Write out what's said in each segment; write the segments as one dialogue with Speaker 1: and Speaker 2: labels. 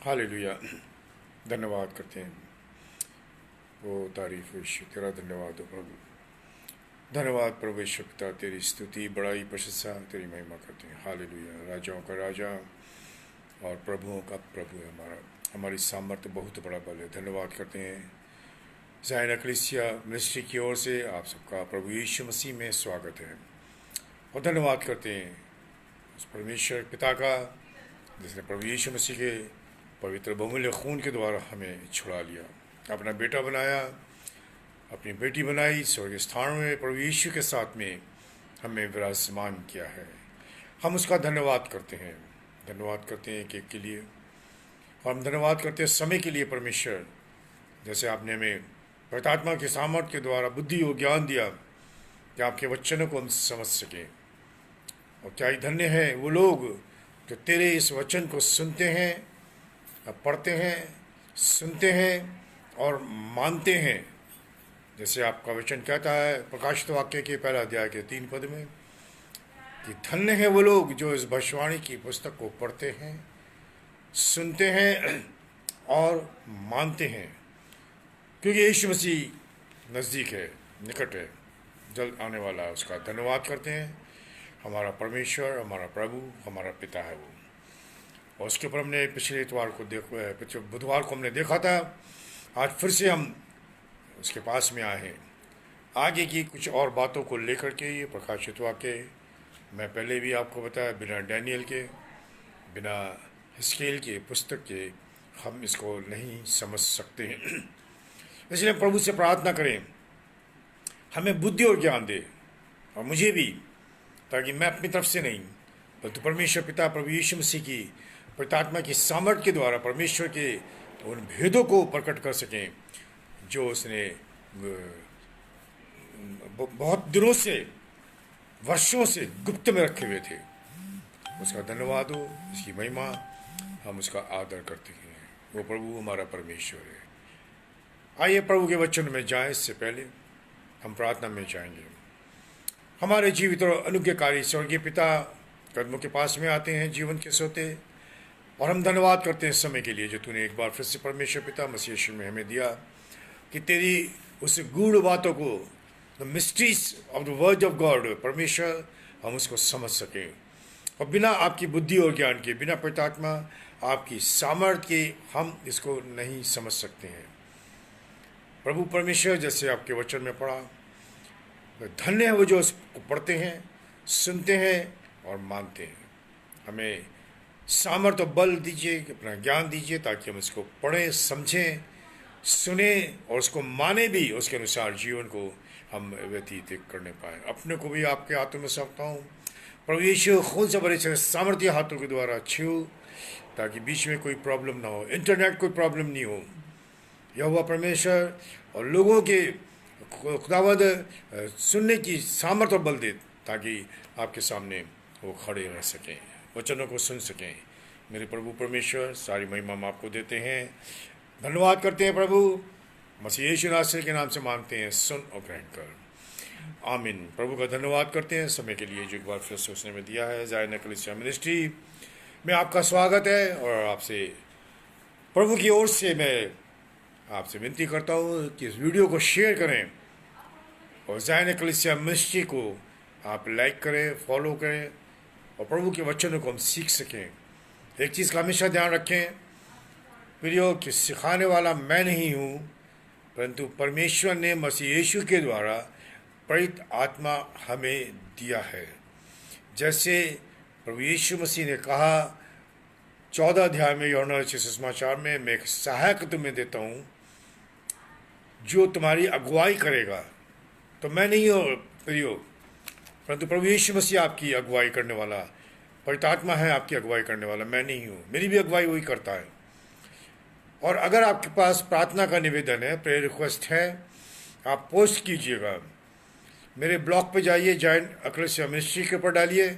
Speaker 1: Hallelujah. धन्यवाद करते हैं। वो तारीफ हो यीशु, तेरा धन्यवाद हो प्रभु। धन्यवाद प्रभु यीशु पिता, तेरी स्तुति बड़ाई प्रशंसा तेरी महिमा करते हैं। हालेलुया। राजाओं का राजा और प्रभुओं का प्रभु है हमारा। हमारी सामर्थ्य बहुत बड़ा बल है। धन्यवाद करते हैं। ज़ायन अक्लेसिया मिनिस्ट्री की ओर से आप सबका प्रभु यीशु मसीह में स्वागत है और धन्यवाद करते हैं उस परमेश्वर पिता का जिसने प्रभु यीशु मसीह के पवित्र बहुमूल्य खून के द्वारा हमें छुड़ा लिया, अपना बेटा बनाया, अपनी बेटी बनाई, स्वर्गीय स्थानों में प्रभु यीशु के साथ में हमें विराजमान किया है। हम उसका धन्यवाद करते हैं। धन्यवाद करते हैं एक के लिए, और हम धन्यवाद करते हैं समय के लिए परमेश्वर, जैसे आपने हमें पवित्र आत्मा के सामर्थ्य के द्वारा बुद्धि और ज्ञान दिया कि आपके वचनों को हम समझ सकें। और क्या ही धन्य है वो लोग जो तेरे इस वचन को सुनते हैं, पढ़ते हैं, सुनते हैं और मानते हैं। जैसे आपका वचन कहता है प्रकाशित वाक्य के पहला अध्याय के 3 पद में कि धन्य है वो लोग जो इस भविष्यवाणी की पुस्तक को पढ़ते हैं, सुनते हैं और मानते हैं, क्योंकि यीशु मसीह नज़दीक है, निकट है, जल्द आने वाला है। उसका धन्यवाद करते हैं। हमारा परमेश्वर, हमारा प्रभु, हमारा पिता है वो। और उसके ऊपर हमने पिछले बुधवार को हमने देखा था। आज फिर से हम उसके पास में आए हैं आगे की कुछ और बातों को लेकर के। ये प्रकाशित वाक्य मैं पहले भी आपको बताया, बिना डैनियल के, बिना हिस्केल के पुस्तक के हम इसको नहीं समझ सकते हैं। इसलिए प्रभु से प्रार्थना करें हमें बुद्धि और ज्ञान दे, और मुझे भी, ताकि मैं अपनी तरफ से नहीं परंतु परमेश्वर पिता प्रभु यीशु मसीह की पवित्र आत्मा की सामर्थ्य के द्वारा परमेश्वर के उन भेदों को प्रकट कर सकें जो उसने बहुत दिनों से, वर्षों से गुप्त में रखे हुए थे। उसका धन्यवाद हो, इसकी महिमा, हम उसका आदर करते हैं। वो प्रभु हमारा परमेश्वर है। आइए प्रभु के वचन में जाएं। इससे पहले हम प्रार्थना में जाएंगे। हमारे जीवित और अनुग्रहकारी स्वर्गीय पिता, कदमों के पास में आते हैं जीवन के सोते, और हम धन्यवाद करते हैं समय के लिए जो तूने एक बार फिर से परमेश्वर पिता मसीह यीशु में हमें दिया कि तेरी उस गूढ़ बातों को, the mysteries of the word of God, परमेश्वर, हम उसको समझ सकें। और बिना आपकी बुद्धि और ज्ञान के, बिना पवित्र आत्मा आपकी सामर्थ्य के हम इसको नहीं समझ सकते हैं। प्रभु परमेश्वर, जैसे आपके वचन में पढ़ा, धन्य है वो जो उसको पढ़ते हैं, सुनते हैं और मानते हैं। हमें सामर्थ्य और बल दीजिए, अपना ज्ञान दीजिए, ताकि हम इसको पढ़ें, समझें, सुने और उसको माने भी, उसके अनुसार जीवन को हम व्यतीत करने पाए। अपने को भी आपके हाथों में सौंपता हूँ प्रभु यीशु। खून से भरे सामर्थ्य हाथों के द्वारा छू, ताकि बीच में कोई प्रॉब्लम ना हो, इंटरनेट कोई प्रॉब्लम नहीं हो। यह हुआ परमेश्वर, और लोगों के खुदावद सुनने की सामर्थ्य और बल दे, ताकि आपके सामने वो खड़े रह सकें, वचनों को सुन सकें। मेरे प्रभु परमेश्वर, सारी महिमा हम आपको देते हैं। धन्यवाद करते हैं प्रभु, मसीह यीशु नासरी के नाम से मांगते हैं, सुन और ग्रहण कर, आमीन। प्रभु का धन्यवाद करते हैं समय के लिए जो एक बार फिर से उसने में दिया है। ज़ायन अक्लेसिया मिनिस्ट्री में आपका स्वागत है, और आपसे प्रभु की ओर से मैं आपसे विनती करता हूँ कि इस वीडियो को शेयर करें, और ज़ायन अक्लेसिया मिनिस्ट्री को आप लाइक करें, फॉलो करें, और प्रभु के वचनों को हम सीख सकें। एक चीज़ का हमेशा ध्यान रखें प्रियो, कि सिखाने वाला मैं नहीं हूँ, परंतु परमेश्वर ने मसीह यीशु के द्वारा पवित्र आत्मा हमें दिया है। जैसे प्रभु यीशु मसीह ने कहा 14 अध्याय में यूहन्ना सुसमाचार में, मैं एक सहायक तुम्हें देता हूँ जो तुम्हारी अगुवाई करेगा। तो मैं नहीं हूँ प्रियो, परंतु प्रभु यीशु मसीह आपकी अगुवाई करने वाला, पवित्र आत्मा है आपकी अगुवाई करने वाला, मैं नहीं हूँ। मेरी भी अगुवाई वही करता है। और अगर आपके पास प्रार्थना का निवेदन है, प्रेयर रिक्वेस्ट है, आप पोस्ट कीजिएगा। मेरे ब्लॉग पे जाइए, ज़ायन अक्लेसिया मिनिस्ट्री के ऊपर डालिए,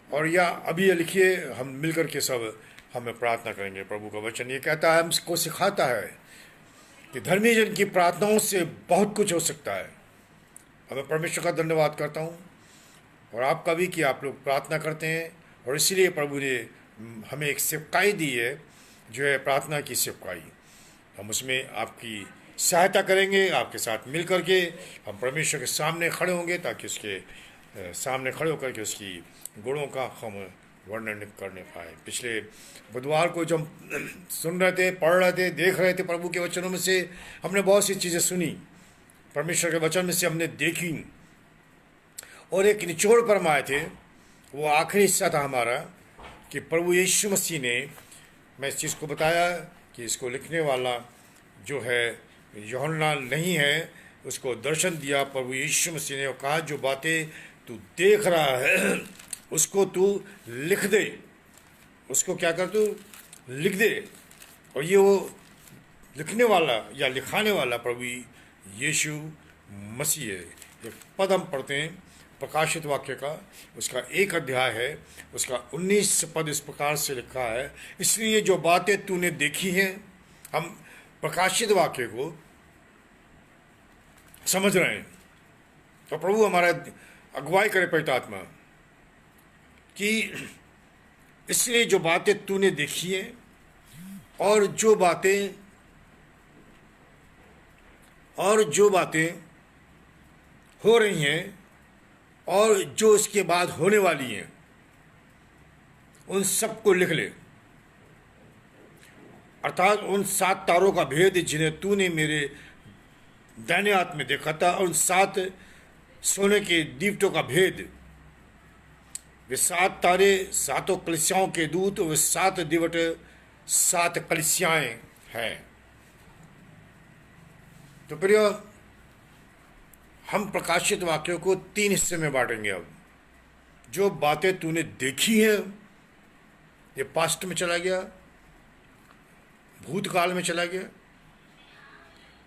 Speaker 1: और या अभी लिखिए, हम मिलकर के सब हमें प्रार्थना करेंगे। प्रभु का वचन ये कहता है, हमको सिखाता है कि धर्मी जन की प्रार्थनाओं से बहुत कुछ हो सकता है। मैं परमेश्वर का धन्यवाद करता हूँ, और आपका भी, कि आप लोग प्रार्थना करते हैं, और इसीलिए प्रभु ने हमें एक सेवकाई दी है, जो है प्रार्थना की सेवकाई। हम उसमें आपकी सहायता करेंगे, आपके साथ मिल करके हम परमेश्वर के सामने खड़े होंगे, ताकि उसके सामने खड़े होकर के उसकी गुणों का हम वर्णन करने पाए। पिछले बुधवार को जब सुन रहे थे, पढ़ रहे थे, देख रहे थे प्रभु के वचनों में से हमने बहुत सी चीज़ें सुनी, परमेश्वर के वचन में से हमने देखी, और एक निचोड़ पर हम आए थे। वो आखिरी हिस्सा था हमारा कि प्रभु यीशु मसीह ने, मैं इस चीज़ को बताया कि इसको लिखने वाला जो है यूहन्ना नहीं है, उसको दर्शन दिया प्रभु यीशु मसीह ने, और कहा जो बातें तू देख रहा है उसको तू लिख दे, उसको क्या कर, तू लिख दे। और ये वो लिखने वाला या लिखाने वाला प्रभु यीशु मसीह है। एक पद हम पढ़ते हैं प्रकाशित वाक्य का, उसका 1 अध्याय है, उसका 19 पद इस प्रकार से लिखा है, इसलिए जो बातें तूने देखी हैं, हम प्रकाशित वाक्य को समझ रहे हैं। तो प्रभु हमारा अगुवाई करे पवित्र आत्मा कि इसलिए जो बातें तूने देखी है और जो बातें हो रही हैं और जो इसके बाद होने वाली हैं, उन सबको लिख ले। अर्थात उन 7 तारों का भेद जिन्हें तूने मेरे दाहिने हाथ में देखा था, और उन 7 सोने के दीवटों का भेद। वे 7 तारे 7 कलिसियाओं के दूत, वे 7 दीवट 7 कलिसियाएं हैं। तो प्रिय, हम प्रकाशित वाक्यों को 3 हिस्से में बांटेंगे। अब जो बातें तूने देखी हैं, ये पास्ट में चला गया, भूतकाल में चला गया,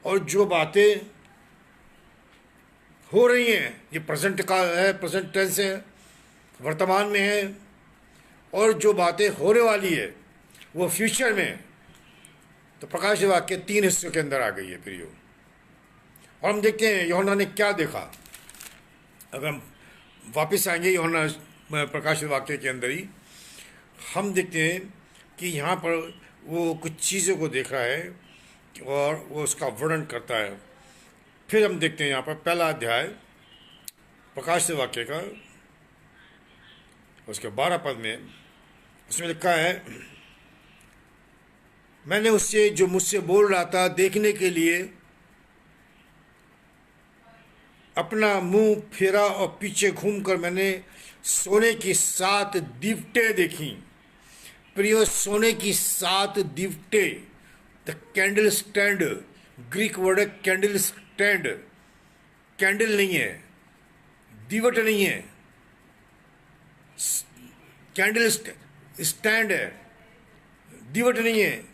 Speaker 1: और जो बातें हो रही हैं ये प्रेजेंट काल है, प्रेजेंट टेंस है, वर्तमान में है, और जो बातें होने वाली है वो फ्यूचर में। तो प्रकाश वाक्य 3 हिस्सों के अंदर आ गई है प्रियो। और हम देखते हैं यूहन्ना ने क्या देखा। अगर हम वापस आएंगे यूहन्ना प्रकाश वाक्य के अंदर ही, हम देखते हैं कि यहाँ पर वो कुछ चीज़ों को देखा है और वो उसका वर्णन करता है। फिर हम देखते हैं यहाँ पर पहला अध्याय प्रकाश वाक्य का, उसके 12 पद में, उसमें लिखा है, मैंने उससे जो मुझसे बोल रहा था देखने के लिए अपना मुंह फेरा, और पीछे घूमकर मैंने सोने की 7 दीवटें देखी। प्रियो, सोने की 7 दीवटें, the candle stand, Greek word है कैंडल स्टैंड। कैंडल नहीं है, दीवट नहीं है, कैंडल स्टैंड है, दीवट नहीं है।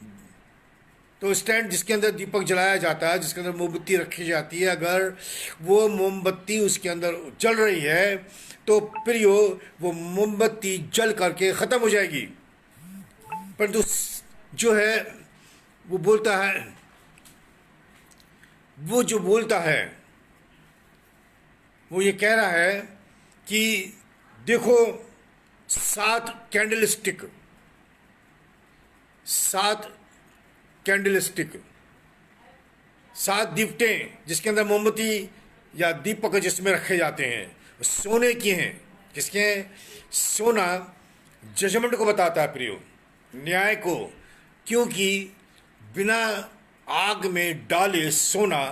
Speaker 1: तो स्टैंड जिसके अंदर दीपक जलाया जाता है, जिसके अंदर मोमबत्ती रखी जाती है, अगर वो मोमबत्ती उसके अंदर जल रही है तो प्रियो वो मोमबत्ती जल करके ख़त्म हो जाएगी। परंतु जो है वो बोलता है, वो जो बोलता है वो ये कह रहा है कि देखो 7 कैंडल स्टिक, 7 कैंडल स्टिक, 7 दीवटें जिसके अंदर मोमबत्ती या दीपक जिसमें रखे जाते हैं, सोने की हैं। किसके हैं? सोना जजमेंट को बताता है प्रियो, न्याय को, क्योंकि बिना आग में डाले सोना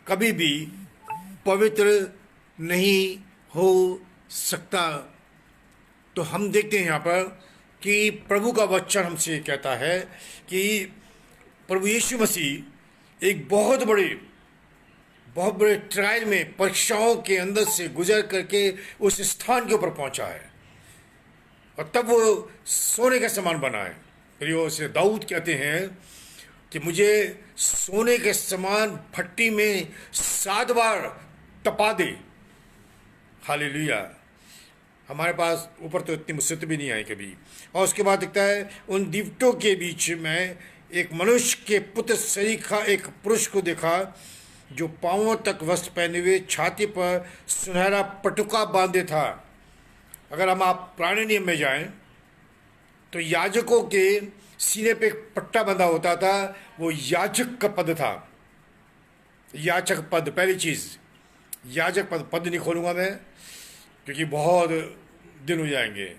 Speaker 1: कभी भी पवित्र नहीं हो सकता। तो हम देखते हैं यहाँ पर कि प्रभु का वचन हमसे कहता है कि प्रभु यीशु मसीह एक बहुत बड़े ट्रायल में, परीक्षाओं के अंदर से गुजर करके उस स्थान के ऊपर पहुंचा है, और तब वो सोने के समान बना है। प्रियो, से दाऊद कहते हैं कि मुझे सोने के समान भट्टी में 7 बार तपा दे। हालेलुया। हमारे पास ऊपर तो इतनी मुसीबत भी नहीं आई कभी। और उसके बाद दिखता है उन दीवटों के बीच में एक मनुष्य के पुत्र शरीर का एक पुरुष को देखा, जो पांवों तक वस्त्र पहने हुए, छाती पर सुनहरा पटुका बांधे था। अगर हम आप पुराने नियम में जाएं तो याजकों के सीने पे एक पट्टा बंधा होता था, वो याजक का पद था। याचक पद, पहली चीज याजक पद। पद नहीं खोलूंगा मैं क्योंकि बहुत दिन हो जाएंगे।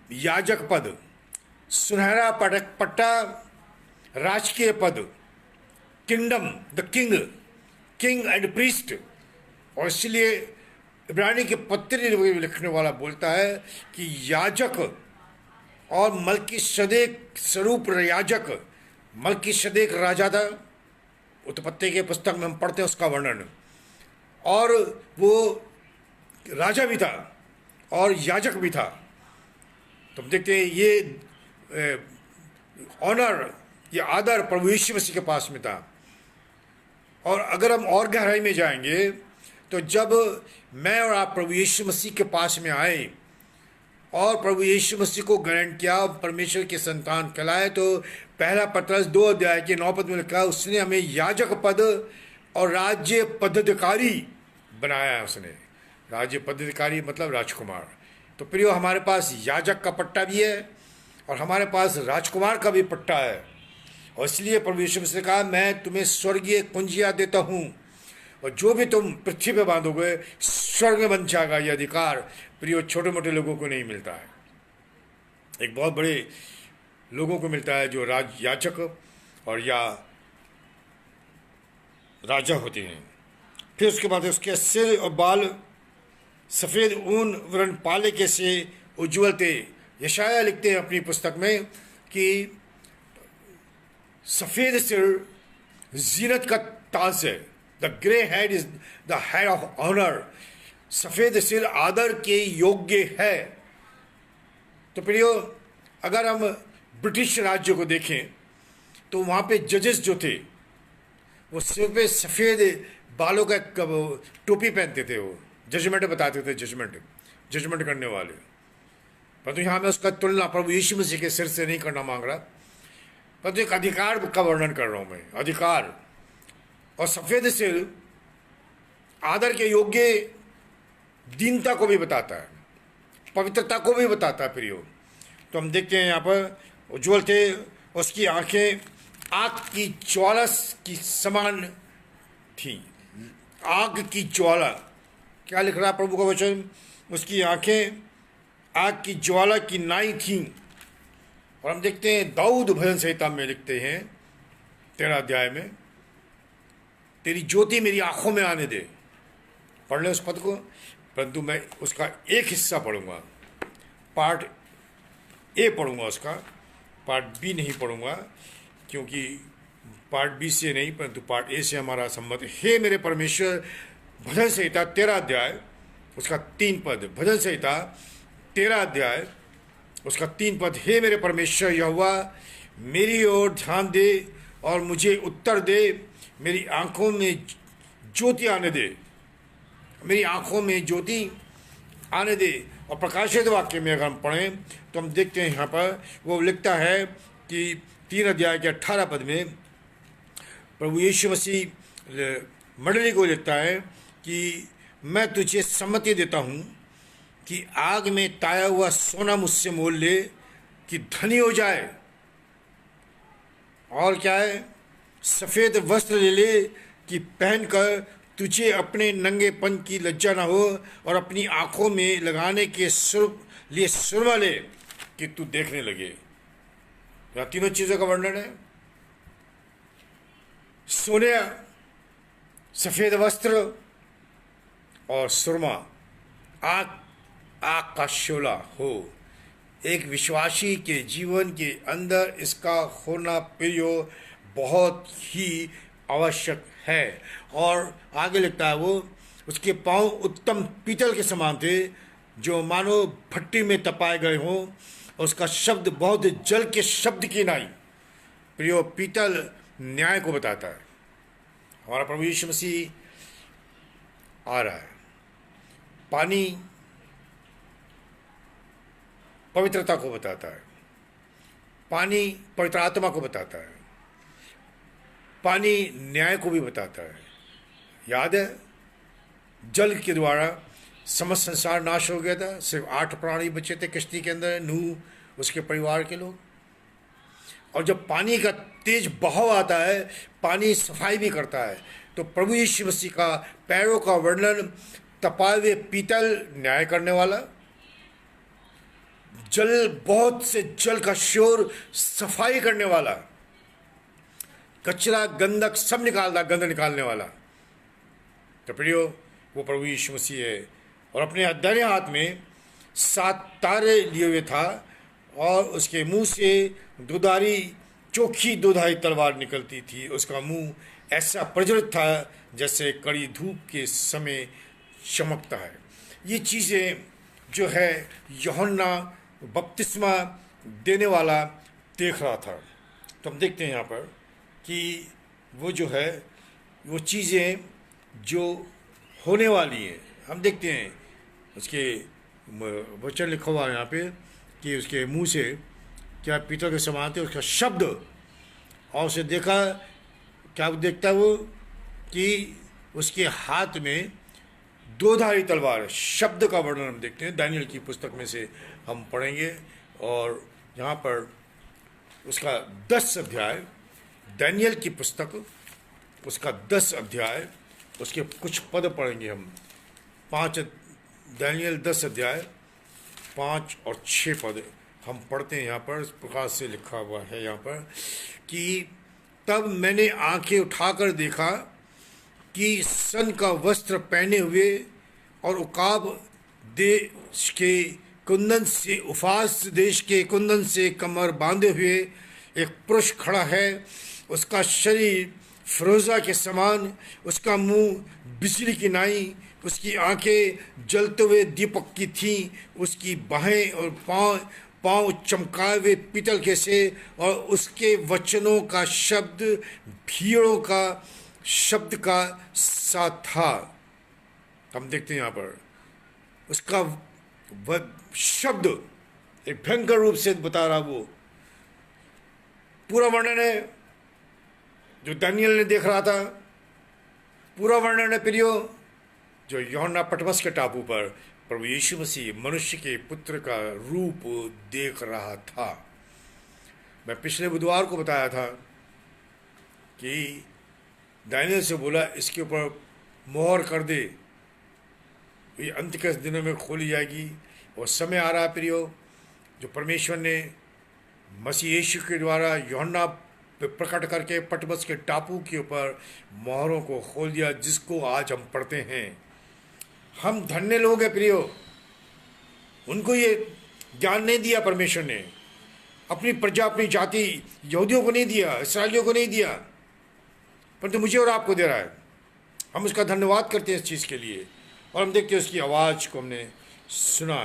Speaker 1: याजक पद, सुनहरा पट्टा, राजकीय पद, kingdom, the king, king and priest. और इसलिए इब्रानी के पत्र लिखने वाला बोलता है कि याजक और मल्कीसदेक स्वरूप याजक। मल्कीसदेक राजा था, उत्पत्ति के पुस्तक में हम पढ़ते हैं उसका वर्णन, और वो राजा भी था और याजक भी था। तो हम देखते हैं ये ऑनर, ये आदर प्रभु यीशु मसीह के पास में था। और अगर हम और गहराई में जाएंगे तो जब मैं और आप प्रभु यीशु मसीह के पास में आए और प्रभु यीशु मसीह को ग्रहण किया, परमेश्वर के संतान कहलाए, तो पहला पत्रस 2 अध्याय के 9 पद में लिखा, उसने हमें याजक पद और राज्य पदाधिकारी बनाया है। उसने राज्य पदाधिकारी मतलब राजकुमार। तो प्रियो, हमारे पास याजक का पट्टा भी है और हमारे पास राजकुमार का भी पट्टा है। और इसलिए प्रभु यीशु मसीह ने कहा, मैं तुम्हें स्वर्गीय कुंजियां देता हूँ और जो भी तुम पृथ्वी पे बांधोगे स्वर्ग में बन जाएगा। यह अधिकार प्रियो छोटे मोटे लोगों को नहीं मिलता है, एक बहुत बड़े लोगों को मिलता है जो याजक और या राजा होते हैं। फिर उसके बाद उसके सिर और बाल सफ़ेद ऊन वर्ण पाले के से उज्ज्वल थे। यशाया लिखते हैं अपनी पुस्तक में कि सफ़ेद सिर जीनत का ताज है। The grey head is the head of honour. सफ़ेद सिर आदर के योग्य है। तो प्रियो, अगर हम ब्रिटिश राज्य को देखें तो वहाँ पे जजेस जो थे वो सिर पे सफ़ेद बालों का टोपी पहनते थे। वो जजमेंट बताते थे, जजमेंट करने वाले। परंतु यहाँ मैं उसका तुलना प्रभु यीशु मसीह के सिर से नहीं करना मांग रहा, परंतु एक अधिकार का वर्णन कर रहा हूँ मैं। अधिकार और सफ़ेद सिर आदर के योग्य दीनता को भी बताता है, पवित्रता को भी बताता है प्रियो। तो हम देखते हैं यहाँ पर उज्ज्वल थे, उसकी आंखें आग की ज्वाला की समान थी। आग की ज्वाला, क्या लिख रहा है प्रभु का वचन? उसकी आंखें आग की ज्वाला की नाई थीं। और हम देखते हैं दाऊद भजन संहिता में लिखते हैं 13 अध्याय में, तेरी ज्योति मेरी आंखों में आने दे। पढ़ ले उस पद को, परंतु मैं उसका एक हिस्सा पढ़ूंगा, पार्ट ए पढ़ूंगा उसका, पार्ट बी नहीं पढ़ूंगा, क्योंकि पार्ट बी से नहीं परंतु पार्ट ए से हमारा संबंध। हे मेरे परमेश्वर, भजन संहिता 13 अध्याय उसका 3 पद। भजन संहिता 13 अध्याय उसका 3 पद। हे मेरे परमेश्वर यहोवा, मेरी ओर ध्यान दे और मुझे उत्तर दे, मेरी आंखों में ज्योति आने दे, मेरी आंखों में ज्योति आने दे। और प्रकाशित वाक्य में अगर हम पढ़ें तो हम देखते हैं यहाँ पर वो लिखता है कि 3 अध्याय के 18 पद में प्रभु यीशु मसीह मंडली को लिखता है कि मैं तुझे सम्मति देता हूँ कि आग में ताया हुआ सोना मुझसे मोल ले कि धनी हो जाए। और क्या है? सफ़ेद वस्त्र ले ले कि पहनकर तुझे अपने नंगेपन की लज्जा ना हो, और अपनी आंखों में लगाने के लिए सुरमा ले कि तू देखने लगे। तो तीनों चीज़ों का वर्णन है, सोने, सफ़ेद वस्त्र और सुरमा। आग का शोला हो। एक विश्वासी के जीवन के अंदर इसका होना प्रियो बहुत ही आवश्यक है। और आगे लिखता है वो, उसके पांव उत्तम पीतल के समान थे जो मानो भट्टी में तपाए गए हों, और उसका शब्द बहुत जल के शब्द की नाई। प्रियो, पीतल न्याय को बताता है। हमारा प्रभु यीशु मसीह आ रहा है। पानी पवित्रता को बताता है, पानी पवित्र आत्मा को बताता है, पानी न्याय को भी बताता है। याद है, जल के द्वारा समस्त संसार नाश हो गया था, सिर्फ 8 प्राणी बचे थे कश्ती के अंदर, नूह उसके परिवार के लोग। और जब पानी का तेज बहाव आता है, पानी सफाई भी करता है। तो प्रभु यीशु मसीह का पैरों का वर्णन, तपाए हुए पीतल, न्याय करने वाला, जल, बहुत से जल का शोर, सफाई करने वाला, कचरा गंदक सब निकालता, गंद निकालने वाला। तो प्रियो, वो प्रभु यीशु मसीह है। और अपने दाहिने हाथ में 7 तारे लिए हुए था और उसके मुंह से दुधारी, चोखी दुधारी तलवार निकलती थी। उसका मुंह ऐसा प्रज्वलित था जैसे कड़ी धूप के समय चमकता है। ये चीज़ें जो है यूहन्ना बपतिस्मा देने वाला देख रहा था। तो हम देखते हैं यहाँ पर कि वो जो है वो चीज़ें जो होने वाली हैं, हम देखते हैं उसके वचन लिखा हुआ है यहाँ पे कि उसके मुंह से क्या पीतल के समान थे उसका शब्द। और उसे देखा, क्या देखता वो कि उसके हाथ में 2 धारी तलवार है। शब्द का वर्णन हम देखते हैं दानियल की पुस्तक में से हम पढ़ेंगे। और यहाँ पर उसका 10 अध्याय, दानियल की पुस्तक उसका 10 अध्याय, उसके कुछ पद पढ़ेंगे हम। 5 दानियल 10 अध्याय 5 और 6 पद हम पढ़ते हैं। यहाँ पर इस प्रकार से लिखा हुआ है यहाँ पर कि तब मैंने आंखें उठाकर देखा कि सन का वस्त्र पहने हुए और उकाब देश के कुंदन से, उफास देश के कुंदन से कमर बांधे हुए एक पुरुष खड़ा है। उसका शरीर फिरोजा के समान, उसका मुंह बिजली की नाई, उसकी आंखें जलते हुए दीपक की थीं, उसकी बाहें और पाँव चमकाए हुए पीतल के से, और उसके वचनों का शब्द भीड़ों का शब्द का सा था। हम देखते हैं यहाँ पर उसका शब्द एक भयंकर रूप से बता रहा। वो पूरा वर्णन है जो दानियल ने देख रहा था, पूरा वर्णन है प्रियो जो यूहन्ना पटमस के टापू पर प्रभु यीशु मसीह मनुष्य के पुत्र का रूप देख रहा था। मैं पिछले बुधवार को बताया था कि दानियल से बोला इसके ऊपर मोहर कर दे, ये अंत के दिनों में खोली जाएगी। और समय आ रहा है प्रियो जो परमेश्वर ने मसीह यीशु के द्वारा यूहन्ना पे प्रकट करके पटमस के टापू के ऊपर मोहरों को खोल दिया, जिसको आज हम पढ़ते हैं। हम धन्य लोग हैं प्रियो, उनको ये ज्ञान नहीं दिया परमेश्वर ने, अपनी प्रजा, अपनी जाति यहूदियों को नहीं दिया, इस्राएलियों को नहीं दिया, परंतु मुझे और आपको दे रहा है। हम उसका धन्यवाद करते हैं इस चीज़ के लिए। और हम देखते हैं उसकी आवाज़ को हमने सुना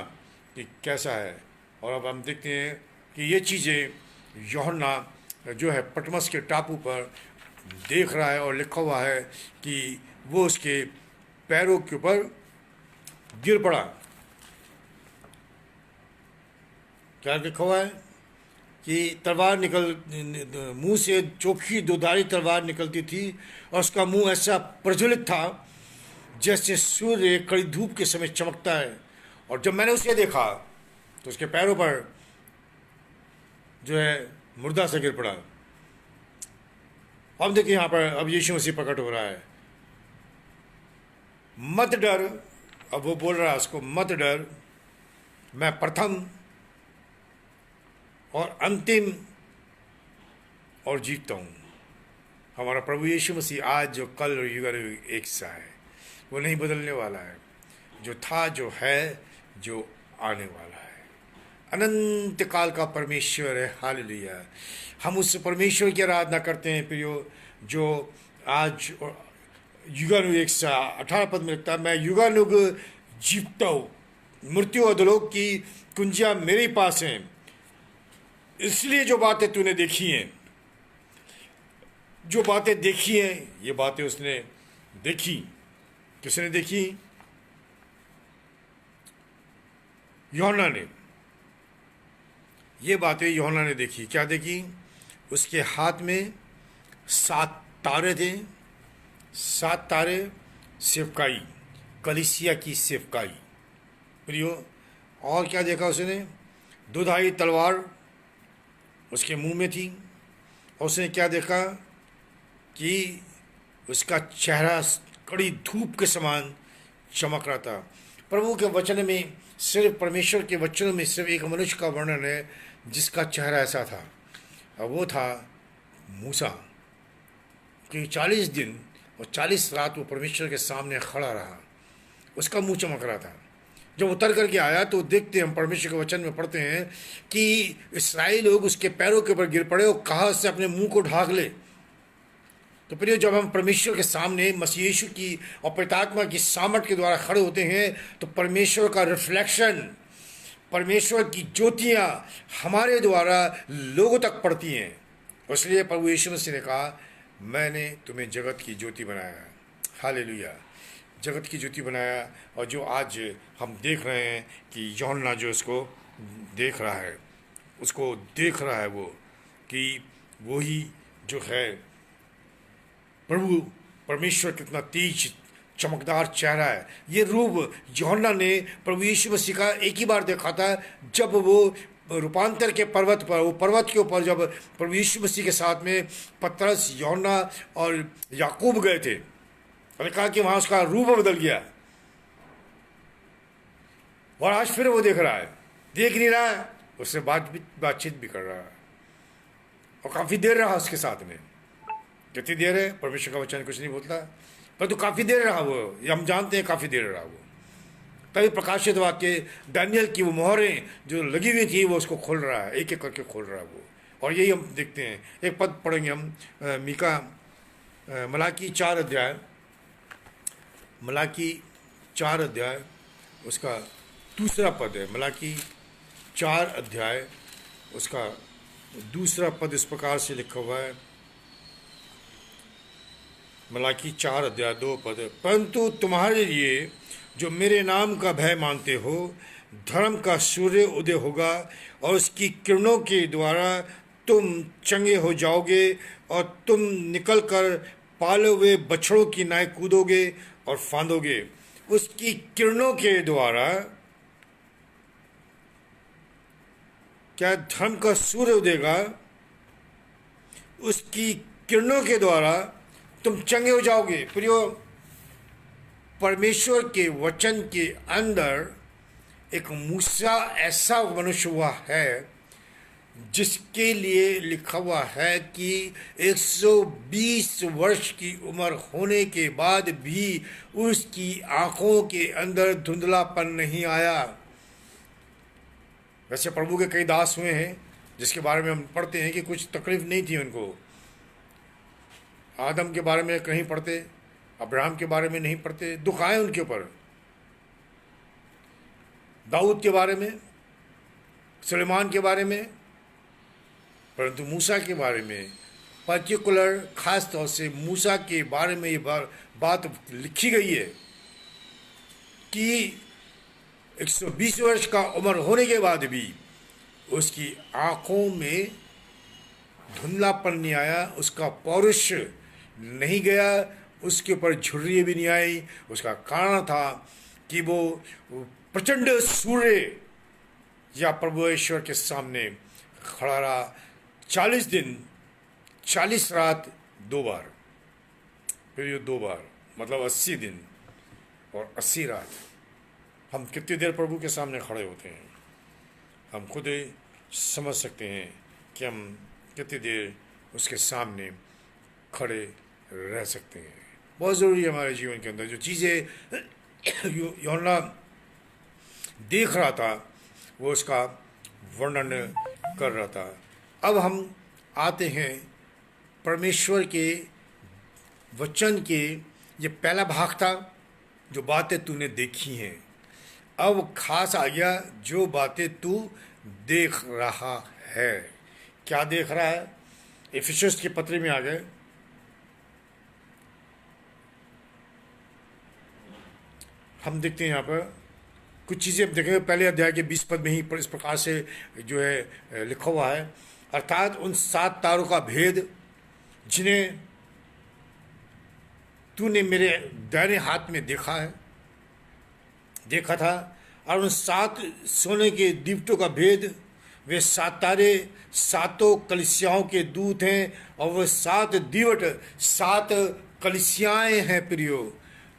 Speaker 1: कि कैसा है। और अब हम देखते हैं कि ये चीज़ें यूहन्ना जो है पटमस के टापू पर देख रहा है। और लिखा हुआ है कि वो उसके पैरों के ऊपर गिर पड़ा। क्या लिखा हुआ है कि तलवार मुंह से चोखी 2 धारी तलवार निकलती थी और उसका मुंह ऐसा प्रज्वलित था जैसे सूर्य कड़ी धूप के समय चमकता है। और जब मैंने उसे देखा तो उसके पैरों पर जो है मुर्दा से गिर पड़ा। अब देखिए यहाँ पर अब यीशु मसीह प्रकट हो रहा है। मत डर, अब वो बोल रहा है उसको, मत डर, मैं प्रथम और अंतिम और जीतता हूँ। हमारा प्रभु यीशु मसीह आज जो कल और युग एक सा है, वो नहीं बदलने वाला है। जो था, जो है, जो आने वाला है, अनंत काल का परमेश्वर है। हालेलुया। हम उस परमेश्वर की आराधना करते हैं प्रियो जो आज युगानुग 118 पद में लिखता है, मैं युगानुग जीतता हूँ, मृत्यु और अधोलोक की कुंजियाँ मेरे पास हैं। इसलिए जो बातें तूने देखी हैं, जो बातें देखी हैं, ये बातें उसने देखी। किसने देखी? यूहन्ना ने। ये बातें यूहन्ना ने देखी। क्या देखी? उसके हाथ में 7 तारे थे। 7 तारे सेवकाई, कलीसिया की सेवकाई प्रियो। और क्या देखा उसने? दुधारी तलवार उसके मुंह में थी और उसने क्या देखा कि उसका चेहरा कड़ी धूप के समान चमक रहा था। प्रभु के वचन में सिर्फ परमेश्वर के वचनों में सिर्फ एक मनुष्य का वर्णन है जिसका चेहरा ऐसा था, और वो था मूसा। कि 40 दिन और 40 रात वो परमेश्वर के सामने खड़ा रहा, उसका मुंह चमक रहा था। जब उतर करके आया तो देखते हम परमेश्वर के वचन में पढ़ते हैं कि इस्राएल लोग उसके पैरों के ऊपर गिर पड़े और कहा उससे अपने मुंह को ढाक ले। तो प्रिय, जब हम परमेश्वर के सामने मसीह यीशु की और पवित्रात्मा की सामर्थ के द्वारा खड़े होते हैं तो परमेश्वर का रिफ्लेक्शन, परमेश्वर की ज्योतियाँ हमारे द्वारा लोगों तक पड़ती हैं। इसलिए प्रभु यीशु मसीह ने कहा, मैंने तुम्हें जगत की ज्योति बनाया। हालेलुया, जगत की ज्योति बनाया। और जो आज हम देख रहे हैं कि यूहन्ना जो इसको देख रहा है, उसको देख रहा है वो कि वही जो है प्रभु परमेश्वर कितना तेज चमकदार चेहरा है। ये रूप यूहन्ना ने प्रभु यीशु मसीह का एक ही बार देखा था, जब वो रूपांतर के पर्वत पर, वो पर्वत के ऊपर जब प्रभु यीशु मसीह के साथ में पतरस, यूहन्ना और याकूब गए थे, और कहा कि वहाँ उसका रूप बदल गया। और आज फिर वो देख रहा है, देख नहीं रहा है, उससे बातचीत भी कर रहा है, और काफ़ी देर रहा उसके साथ में। कितनी देर है, परमेश्वर का वचन कुछ नहीं बोलता, पर तो काफ़ी देर रहा वो, ये हम जानते हैं काफ़ी देर रहा वो। तभी प्रकाशित वाक्य दानियल की वो मोहरें जो लगी हुई थी वो उसको खोल रहा है, एक एक करके खोल रहा है वो। और यही हम देखते हैं। एक पद पढ़ेंगे हम, मीका मलाकी 4 अध्याय, मलाकी 4 अध्याय उसका दूसरा पद है। मलाकी 4 अध्याय उसका दूसरा पद इस प्रकार से लिखा हुआ है, मलाकी 4 अध्याय 2 पद, परंतु तुम्हारे लिए जो मेरे नाम का भय मानते हो, धर्म का सूर्य उदय होगा और उसकी किरणों के द्वारा तुम चंगे हो जाओगे, और तुम निकल कर पाले हुए बछड़ों की नाई कूदोगे और फांदोगे। उसकी किरणों के द्वारा, क्या धर्म का सूर्य उदेगा, उसकी किरणों के द्वारा तुम चंगे हो जाओगे। प्रियो, परमेश्वर के वचन के अंदर एक मूसा ऐसा मनुष्य हुआ है जिसके लिए लिखा हुआ है कि 120 वर्ष की उम्र होने के बाद भी उसकी आंखों के अंदर धुंधलापन नहीं आया। वैसे प्रभु के कई दास हुए हैं जिसके बारे में हम पढ़ते हैं कि कुछ तकलीफ नहीं थी उनको। आदम के बारे में कहीं पढ़ते, अब्राहम के बारे में नहीं पढ़ते, दुख आए उनके ऊपर। दाऊद के बारे में, सुलेमान के बारे में, परंतु मूसा के बारे में पर्टिकुलर, खास तौर से मूसा के बारे में ये बात लिखी गई है कि 120 वर्ष का उम्र होने के बाद भी उसकी आंखों में धुंधलापन नहीं आया, उसका पौरुष नहीं गया, उसके ऊपर झुर्रियाँ भी नहीं आई। उसका कारण था कि वो प्रचंड सूर्य या प्रभु ईश्वर के सामने खड़ा रहा 40 दिन 40 रात 2 बार, फिर ये 2 बार, मतलब 80 दिन और 80 रात। हम कितनी देर प्रभु के सामने खड़े होते हैं, हम खुद ही समझ सकते हैं कि हम कितनी देर उसके सामने खड़े रह सकते हैं। बहुत ज़रूरी है हमारे जीवन के अंदर। जो चीज़ें यूहन्ना देख रहा था वो उसका वर्णन कर रहा था। अब हम आते हैं परमेश्वर के वचन के, ये पहला भाग था जो बातें तूने देखी हैं। अब खास आ गया जो बातें तू देख रहा है। क्या देख रहा है? इफिसुस के पत्र में आ गए, हम देखते हैं यहाँ पर कुछ चीज़ें हम देखेंगे। पहले अध्याय के 20 पद में ही इस प्रकार से जो है लिखा हुआ है, अर्थात उन 7 तारों का भेद जिन्हें तूने मेरे दाहिने हाथ में देखा था, और उन 7 सोने के दीवटों का भेद वे सात तारे सातों कलिसियाओं के दूत हैं, और वह सात दीवट सात कलिसियाएं हैं प्रियो।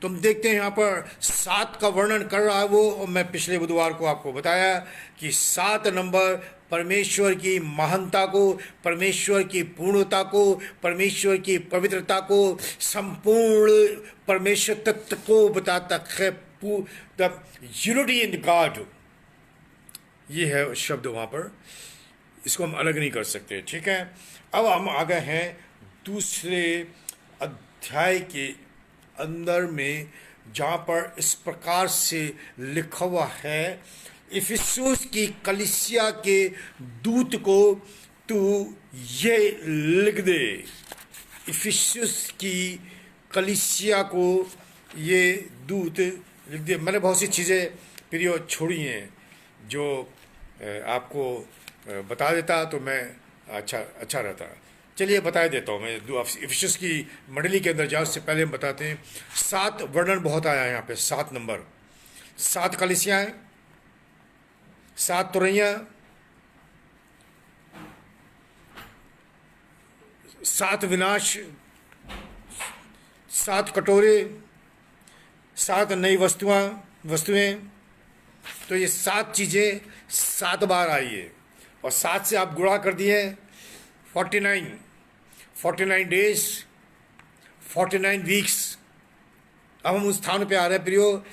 Speaker 1: तुम देखते हैं यहाँ पर सात का वर्णन कर रहा है वो, और मैं पिछले बुधवार को आपको बताया कि सात नंबर परमेश्वर की महानता को, परमेश्वर की पूर्णता को, परमेश्वर की पवित्रता को, संपूर्ण परमेश्वर तत्व को बताता है। द यूनिटी इन गॉड, ये है शब्द वहाँ पर, इसको हम अलग नहीं कर सकते। ठीक है, अब हम आ गए हैं दूसरे अध्याय के अंदर में, जहाँ पर इस प्रकार से लिखा हुआ है, इफिसुस की कलीसिया के दूत को तू ये लिख दे। इफिसुस की कलीसिया को ये दूत लिख दे। मैंने बहुत सी चीज़ें प्रियो छोड़ी हैं जो आपको बता देता तो मैं अच्छा रहता। चलिए बता देता हूँ मैं। इफिसुस की मंडली के अंदर जाओ, उससे पहले हम बताते हैं। सात वर्णन बहुत आया है यहाँ पे, सात नंबर, सात कलीसियाएं, सात तुरैया, सात विनाश, सात कटोरे, सात नई वस्तुएं। तो ये सात चीज़ें सात बार आई है, और सात से आप गुणा कर दिए 49 डेज, 49 वीक्स। अब हम उस स्थान पे आ रहे हैं प्रियो।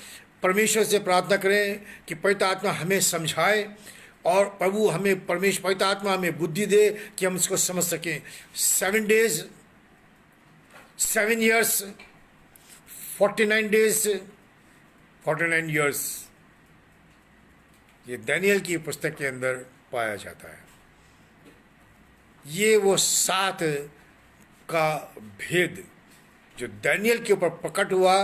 Speaker 1: परमेश्वर से प्रार्थना करें कि पवित्र आत्मा हमें समझाए, और प्रभु हमें पवित्र आत्मा हमें बुद्धि दे कि हम इसको समझ सकें। 7 डेज, 7 ईयर्स, 49 डेज, 49 ईयर्स, ये दानियल की पुस्तक के अंदर पाया जाता है। ये वो सात का भेद जो दानियल के ऊपर प्रकट हुआ,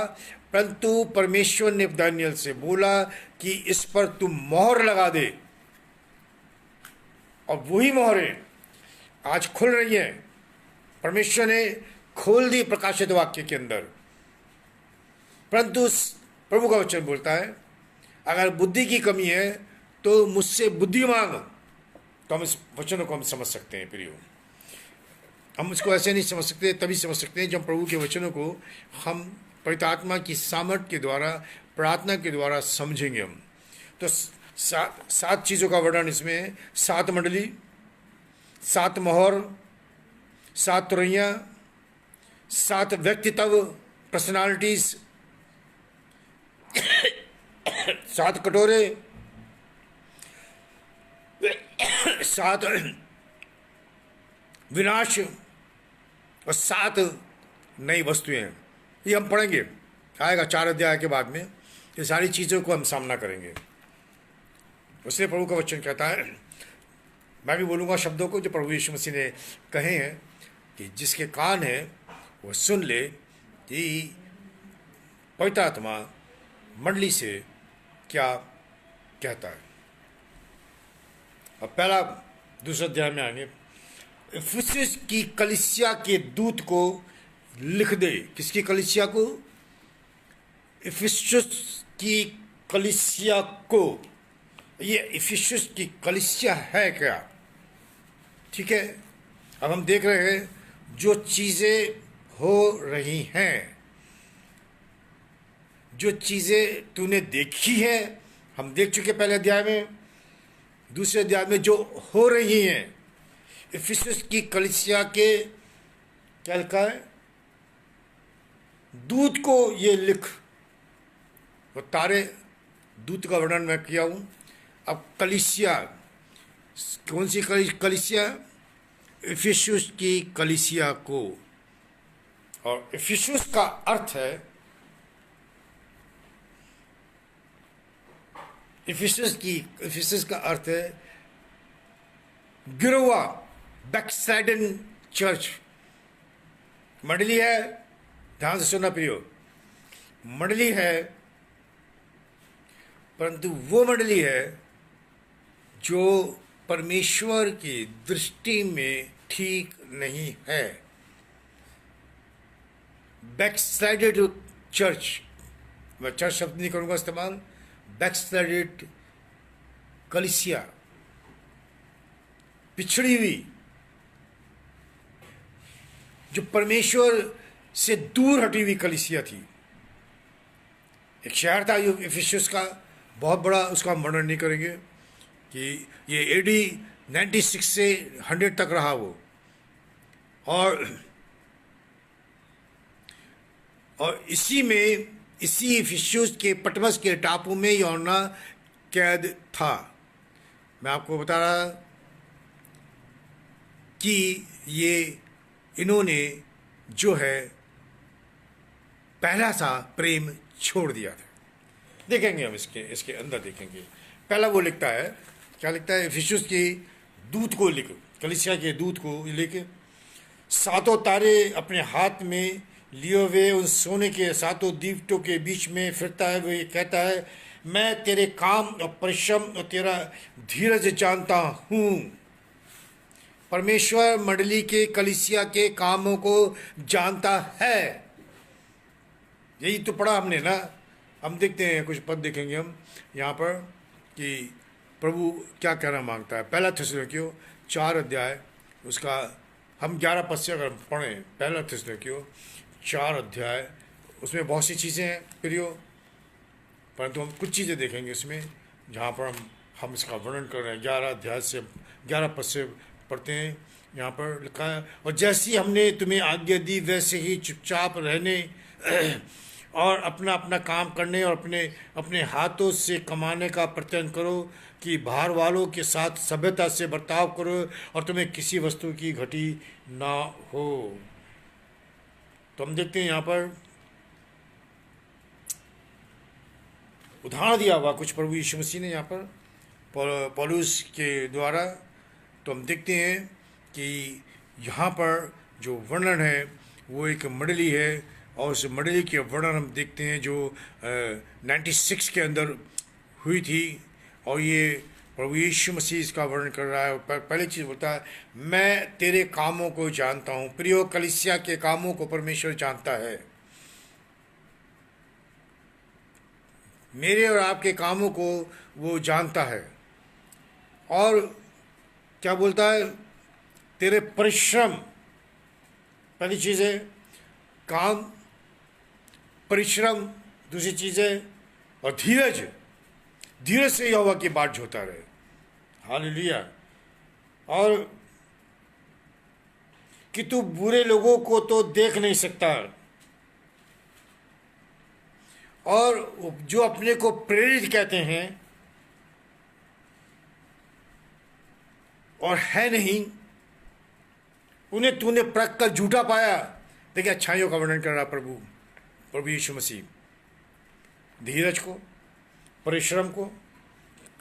Speaker 1: परंतु परमेश्वर ने दानियल से बोला कि इस पर तुम मोहर लगा दे, और वही मोहरें आज खुल रही हैं। परमेश्वर ने खोल दी प्रकाशित वाक्य के अंदर। परंतु प्रभु का वचन बोलता है, अगर बुद्धि की कमी है तो मुझसे बुद्धि मांग। तो हम इस वचनों को हम समझ सकते हैं प्रियो। हम इसको ऐसे नहीं समझ सकते, तभी समझ सकते हैं जब प्रभु के वचनों को हम पवित्र आत्मा की सामर्थ के द्वारा, प्रार्थना के द्वारा समझेंगे हम। तो सात चीज़ों का वर्णन इसमें है। सात मंडली, सात मोहर, सात तुरैया, सात व्यक्तित्व, पर्सनालिटीज, सात कटोरे, सात विनाश, और सात नई वस्तुएं। ये हम पढ़ेंगे, आएगा 4 अध्याय के बाद में। ये सारी चीज़ों को हम सामना करेंगे। उसने प्रभु का वचन कहता है, मैं भी बोलूँगा शब्दों को जो प्रभु यीशु मसीह ने कहे हैं, कि जिसके कान है वो सुन ले कि पवित्र आत्मा मंडली से क्या कहता है। अब पहला दूसरा अध्याय में आएंगे। इफिसुस की कलीसिया के दूत को लिख दे। किसकी कलीसिया को? इफिसुस की कलीसिया को। ये इफिसुस की कलीसिया है क्या? ठीक है, अब हम देख रहे हैं जो चीज़ें हो रही हैं, जो चीज़ें तूने देखी है, हम देख चुके पहले अध्याय में। दूसरे अध्याय में जो हो रही हैं, इफिसुस की कलीसिया के क्या लिखा है? दूत को ये लिख। वो तारे दूत का वर्णन मैं किया हूँ। अब कलीसिया, कौन सी कलीसिया? इफिसुस की कलीसिया को। और इफिसुस का अर्थ है, इफिसुस का अर्थ है गिरोवा, बैकसाइडन चर्च। मंडली है, ध्यान से सुनना प्रियो, मंडली है, परंतु वो मंडली है जो परमेश्वर की दृष्टि में ठीक नहीं है। बैकसाइडेड चर्च, मैं चर्च शब्द नहीं करूंगा इस्तेमाल, बैकसाइडेड कलीसिया। पिछड़ी हुई, जो परमेश्वर से दूर हटी हुई कलीसिया थी। एक शहर था जो इफिसस का, बहुत बड़ा, उसका हम वर्णन नहीं करेंगे कि ये एडी 96 से 100 तक रहा वो। और इसी इफिसस के पटमस के टापू में यूहन्ना कैद था। मैं आपको बता रहा कि इन्होंने जो है पहला सा प्रेम छोड़ दिया था। देखेंगे हम इसके अंदर देखेंगे। पहला वो लिखता है, क्या लिखता है? इफिसस के दूत को लिख, कलीसिया के दूत को लेके, सातों तारे अपने हाथ में लिए हुए उन सोने के सातों दीवटों के बीच में फिरता है। वो ये कहता है, मैं तेरे काम और परिश्रम और तेरा धीरज जानता हूँ। परमेश्वर मंडली के कलीसिया के कामों को जानता है। यही तो पढ़ा हमने ना। हम देखते हैं, कुछ पद देखेंगे हम यहाँ पर कि प्रभु क्या कहना मांगता है। पहला थिस्सलुनीकियों 4 अध्याय, उसका हम 11 पद से अगर पढ़ें, पहला थिस्सलुनीकियों 4 अध्याय, उसमें बहुत सी चीज़ें हैं प्रियो, परंतु हम कुछ चीज़ें देखेंगे इसमें जहाँ पर हम इसका वर्णन कर रहे हैं। 11 अध्याय से 11 पद से पढ़ते हैं। यहाँ पर लिखा है, और जैसी हमने तुम्हें आज्ञा दी वैसे ही चुपचाप रहने और अपना अपना काम करने और अपने अपने हाथों से कमाने का प्रयत्न करो, कि बाहर वालों के साथ सभ्यता से बर्ताव करो और तुम्हें किसी वस्तु की घटी ना हो। तो हम देखते हैं यहाँ पर उदाहरण दिया हुआ कुछ प्रभु यीशु मसीह ने यहाँ पर पौलुस के द्वारा। तो हम देखते हैं कि यहाँ पर जो वर्णन है वो एक मंडली है, और उस मंडली के वर्णन हम देखते हैं जो 96 के अंदर हुई थी। और ये प्रभु यीशु मसीह इसका वर्णन कर रहा है। पहली चीज़ बोलता है, मैं तेरे कामों को जानता हूँ। प्रियो, कलीसिया के कामों को परमेश्वर जानता है। मेरे और आपके कामों को वो जानता है। और क्या बोलता है? तेरे परिश्रम, पहली चीज़ है काम, परिश्रम, दूसरी चीज़ है और धीरज। धीरज से यहोवा की बाट जोता रहे। हालेलुया। और कि तू बुरे लोगों को तो देख नहीं सकता, और जो अपने को प्रेरित कहते हैं और है नहीं, उन्हें तूने परख कर झूठा पाया। देखिए, अच्छाइयों का वर्णन कर रहा प्रभु यीशु मसीह। धीरज को, परिश्रम को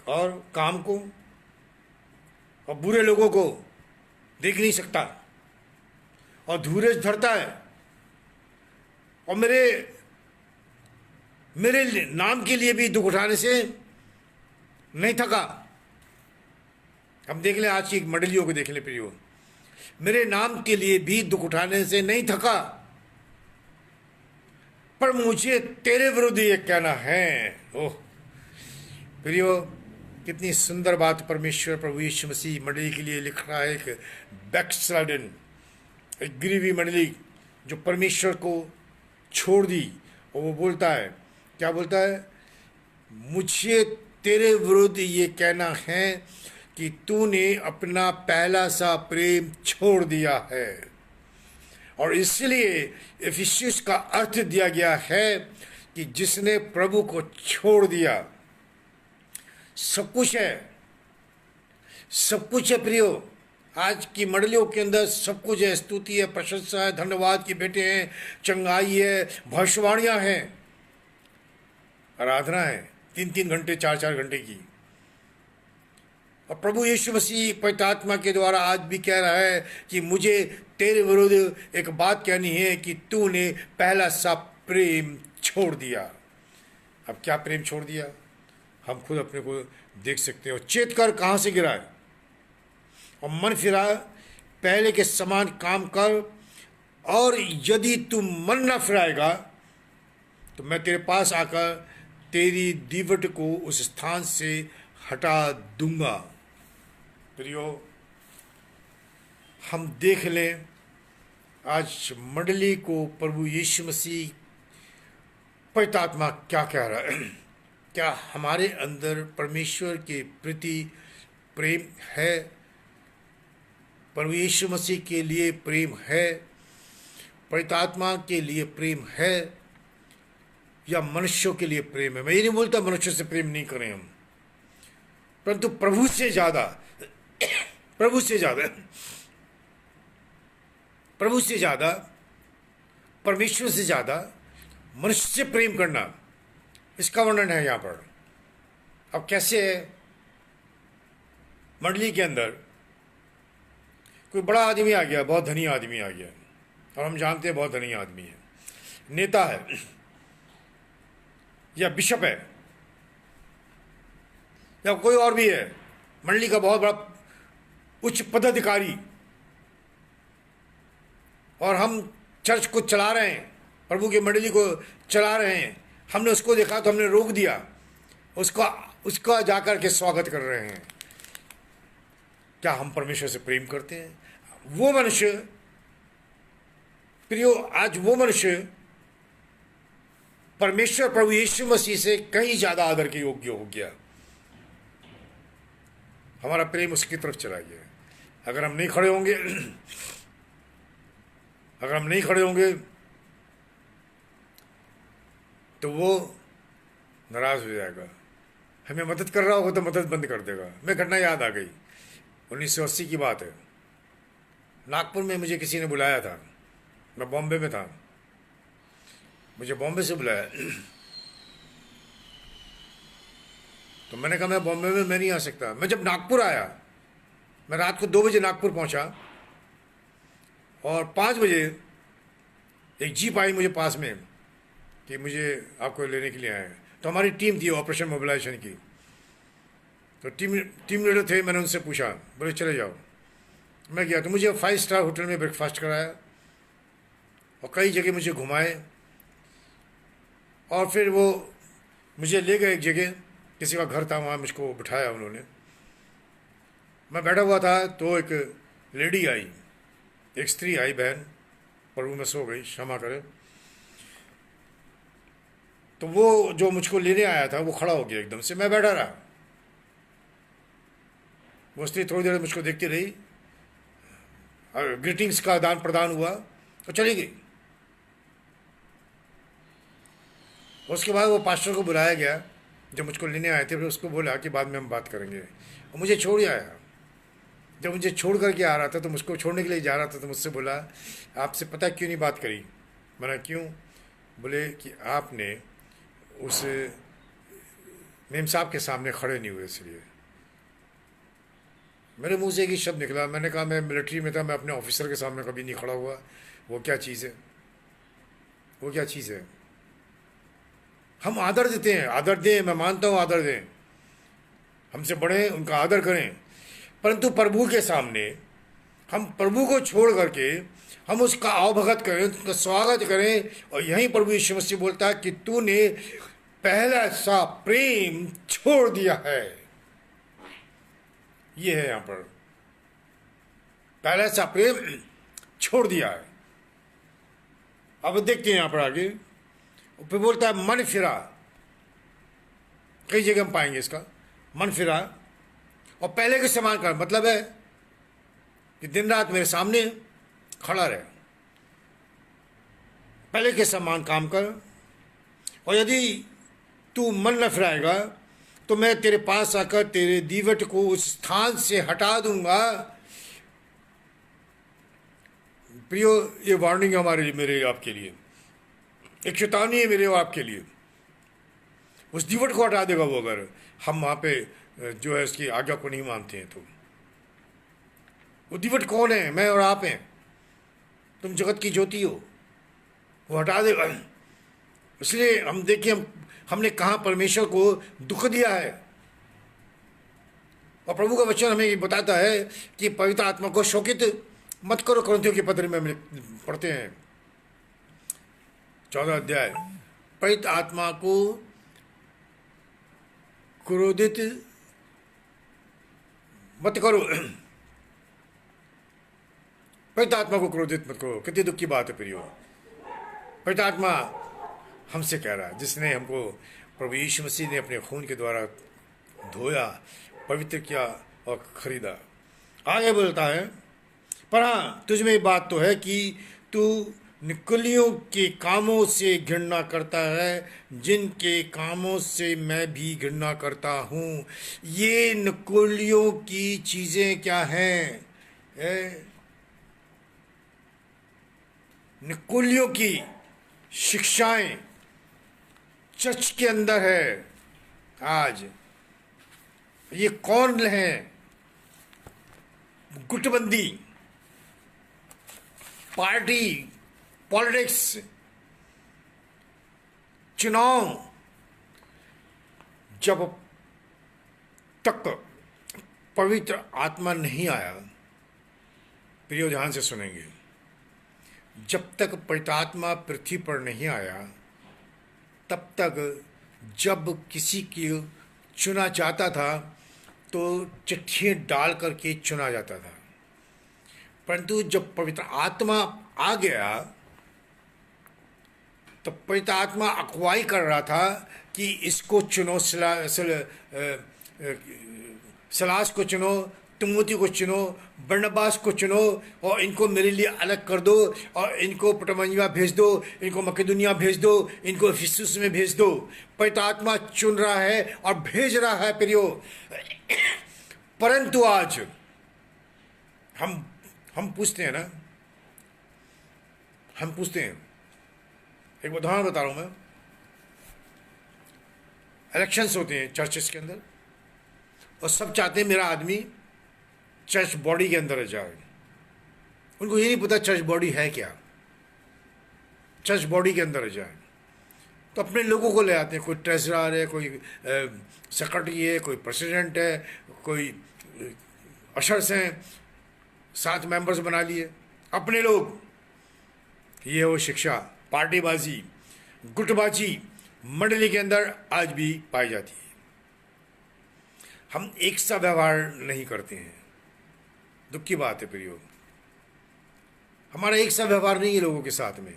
Speaker 1: और काम को, और बुरे लोगों को देख नहीं सकता और धीरज धरता है। और मेरे नाम के लिए भी दुख उठाने से नहीं थका। हम देख लें आज की मंडलियों को, देख लें प्रियो, मेरे नाम के लिए भी दुख उठाने से नहीं थका। पर मुझे तेरे विरुद्ध ये कहना है। ओह प्रियो, कितनी सुंदर बात परमेश्वर प्रभु यीशु मसीह मंडली के लिए लिख रहा है। एक बैकस्लाइडन, एक गिरी हुई मंडली जो परमेश्वर को छोड़ दी। और वो बोलता है, क्या बोलता है? मुझे तेरे विरुद्ध ये कहना है कि तूने अपना पहला सा प्रेम छोड़ दिया है। और इसलिए इफिसस का अर्थ दिया गया है कि जिसने प्रभु को छोड़ दिया, सब कुछ है, सब कुछ है प्रियो। आज की मंडलियों के अंदर सब कुछ है। स्तुति है, प्रशंसा है, धन्यवाद के बेटे हैं, चंगाई है, भविष्यवाणियां हैं, आराधना है 3-3 घंटे 4-4 घंटे की। और प्रभु यीशु मसीह पवित्र आत्मा के द्वारा आज भी कह रहा है कि मुझे तेरे विरुद्ध एक बात कहनी है कि तूने पहला सा प्रेम छोड़ दिया। अब क्या प्रेम छोड़ दिया? हम खुद अपने को देख सकते हैं। और चेत कर कहाँ से गिरा है, और मन फिरा, पहले के समान काम कर। और यदि तू मन न फिराएगा तो मैं तेरे पास आकर तेरी दीवट को उस स्थान से हटा दूंगा। प्रियो, हम देख लें आज मंडली को प्रभु यीशु मसीह पवित्र आत्मा क्या कह रहा है। क्या हमारे अंदर परमेश्वर के प्रति प्रेम है? प्रभु यीशु मसीह के लिए प्रेम है? पवित्र आत्मा के लिए प्रेम है या मनुष्यों के लिए प्रेम है? मैं ये नहीं बोलता मनुष्य से प्रेम नहीं करें हम, परंतु प्रभु से ज्यादा प्रभु से ज्यादा प्रभु से ज्यादा परमेश्वर से ज्यादा मनुष्य से प्रेम करना, इसका वर्णन है यहां पर। अब कैसे है? मंडली के अंदर कोई बड़ा आदमी आ गया, बहुत धनी आदमी आ गया, और हम जानते हैं बहुत धनी आदमी है, नेता है या बिशप है या कोई और भी है, मंडली का बहुत बड़ा उच्च पदाधिकारी, और हम चर्च को चला रहे हैं, प्रभु की मंडली को चला रहे हैं। हमने उसको देखा तो हमने रोक दिया, उसका जाकर के स्वागत कर रहे हैं। क्या हम परमेश्वर से प्रेम करते हैं? वो मनुष्य प्रियो, आज वो मनुष्य परमेश्वर प्रभु यीशु मसीह से कहीं ज्यादा आदर के योग्य हो गया। हमारा प्रेम उसकी तरफ चला गया। अगर हम नहीं खड़े होंगे तो वो नाराज हो जाएगा। हमें मदद कर रहा होगा तो मदद बंद कर देगा। मैं घटना याद आ गई, 1980 की बात है। नागपुर में मुझे किसी ने बुलाया था, मैं बॉम्बे में था, मुझे बॉम्बे से बुलाया। तो मैंने कहा मैं बॉम्बे में मैं नहीं आ सकता। मैं जब नागपुर आया, मैं रात को 2 बजे नागपुर पहुंचा और 5 बजे एक जीप आई मुझे पास में कि मुझे आपको लेने के लिए आए। तो हमारी टीम थी ऑपरेशन मोबिलाइजेशन की, तो टीम लीडर थे। मैंने उनसे पूछा, बोले चले जाओ। मैं गया तो मुझे 5 स्टार होटल में ब्रेकफास्ट कराया और कई जगह मुझे घुमाए, और फिर वो मुझे ले गए एक जगह, किसी का घर था, वहाँ मुझको बिठाया उन्होंने। मैं बैठा हुआ था तो एक लेडी आई, एक स्त्री आई, बहन, प्रभु में सो गई, क्षमा करे। तो वो जो मुझको लेने आया था वो खड़ा हो गया एकदम से। मैं बैठा रहा, वो स्त्री थोड़ी देर मुझको देखती रही, ग्रीटिंग्स का आदान प्रदान हुआ तो चली गई। उसके बाद वो पास्टर को बुलाया गया जो मुझको लेने आए थे, फिर उसको बोला कि बाद में हम बात करेंगे, और मुझे छोड़ आया। जब मुझे छोड़ करके आ रहा था तो मुझको छोड़ने के लिए जा रहा था तो मुझसे बोला, आपसे पता क्यों नहीं बात करी? मैंने क्यों? बोले कि आपने उस मेम साहब के सामने खड़े नहीं हुए, इसलिए। मेरे मुंह से एक ही शब्द निकला, मैंने कहा मैं मिलिट्री में था, मैं अपने ऑफिसर के सामने कभी नहीं खड़ा हुआ। वो क्या चीज़ है? वो क्या चीज़ है? हम आदर देते हैं, आदर दें, मैं मानता हूँ आदर दें, हमसे बड़े उनका आदर करें, परंतु प्रभु के सामने हम प्रभु को छोड़ करके हम उसका आवभगत करें, उसका स्वागत करें। और यहीं प्रभु यीशु मसीह बोलता है कि तूने पहला सा प्रेम छोड़ दिया है। ये है यहां पर, पहला सा प्रेम छोड़ दिया है। अब देखते हैं यहां पर आगे, फिर बोलता है मन फिरा। कई जगह हम पाएंगे इसका, मन फिरा और पहले के समान कर, मतलब है कि दिन रात मेरे सामने खड़ा रहे, पहले के समान काम कर, और यदि तू मन न फिराएगा तो मैं तेरे पास आकर तेरे दीवट को उस स्थान से हटा दूंगा। प्रियो, ये वार्निंग है हमारे लिए, मेरे आपके लिए, एक चेतावनी है मेरे और आपके लिए। उस दीवट को हटा देगा वो, अगर हम वहां पे जो है उसकी आज्ञा को नहीं मानते हैं तो। वो दीवट कौन है? मैं और आप हैं। तुम जगत की ज्योति हो, वो हटा देगा। इसलिए हम देखिए, हमने कहाँ परमेश्वर को दुख दिया है, और प्रभु का वचन हमें ये बताता है कि पवित्र आत्मा को शोकित मत करो। कुरिन्थियों के पत्र में हम पढ़ते हैं 14 अध्याय, पवित्र आत्मा को क्रोधित मत करो। पवित्र आत्मा को क्रोधित मत करो। कितनी दुख की बात है प्रियो। पवित्र आत्मा हमसे कह रहा है, जिसने हमको प्रभु यीशु मसीह ने अपने खून के द्वारा धोया, पवित्र किया और खरीदा। आगे बोलता है, पर हाँ तुझ में एक बात तो है कि तू निकुलियों के कामों से घृणा करता है, जिनके कामों से मैं भी घृणा करता हूँ। ये निकुलियों की चीज़ें क्या हैं? निकुलियों की शिक्षाएं चर्च के अंदर है आज। ये कौन है? गुटबंदी, पार्टी, पॉलिटिक्स, चुनाव। जब तक पवित्र आत्मा नहीं आया, प्रियो ध्यान से सुनेंगे, जब तक पवित्र आत्मा पृथ्वी पर नहीं आया, तब तक जब किसी की चुना जाता था तो चिट्ठियाँ डाल करके चुना जाता था। परंतु जब पवित्र आत्मा आ गया, तो पवित्र आत्मा अगुवाई कर रहा था कि इसको चुनो, सलास को चुनो, तिमोथी को चुनो, बरनबास को चुनो, और इनको मेरे लिए अलग कर दो, और इनको पटमंजवा भेज दो, इनको मकेदुनिया भेज दो, इनको इफिसुस में भेज दो। पवित्र आत्मा चुन रहा है और भेज रहा है प्रियो। परंतु आज हम पूछते हैं ना, हम पूछते हैं, एक उदाहरण बता रहा हूं मैं। इलेक्शंस होते हैं चर्चेस के अंदर, और सब चाहते हैं मेरा आदमी चर्च बॉडी के अंदर जाए। उनको ये नहीं पता चर्च बॉडी है क्या, चर्च बॉडी के अंदर जाए तो अपने लोगों को ले आते हैं। कोई ट्रेजरर है, कोई सेक्रेटरी है, कोई प्रेसिडेंट है, कोई अशर्स हैं, 7 मेंबर्स बना लिए अपने लोग। ये वो शिक्षा, पार्टीबाजी, गुटबाजी मंडली के अंदर आज भी पाई जाती है। हम एक सा व्यवहार नहीं करते हैं, दुख की बात है प्रियो। हमारा एक सा व्यवहार नहीं है लोगों के साथ में,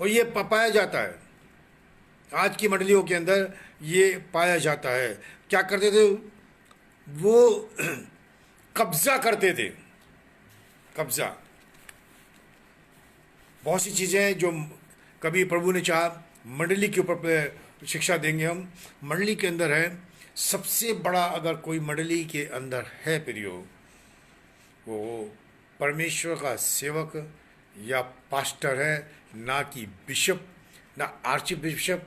Speaker 1: और ये पाया जाता है आज की मंडलियों के अंदर, ये पाया जाता है। क्या करते थे वो? कब्जा करते थे, कब्जा। बहुत सी चीज़ें हैं जो कभी प्रभु ने चाहा मंडली के ऊपर शिक्षा देंगे हम। मंडली के अंदर है, सबसे बड़ा अगर कोई मंडली के अंदर है प्रियो, वो परमेश्वर का सेवक या पास्टर है, ना कि बिशप, ना आर्च बिशप,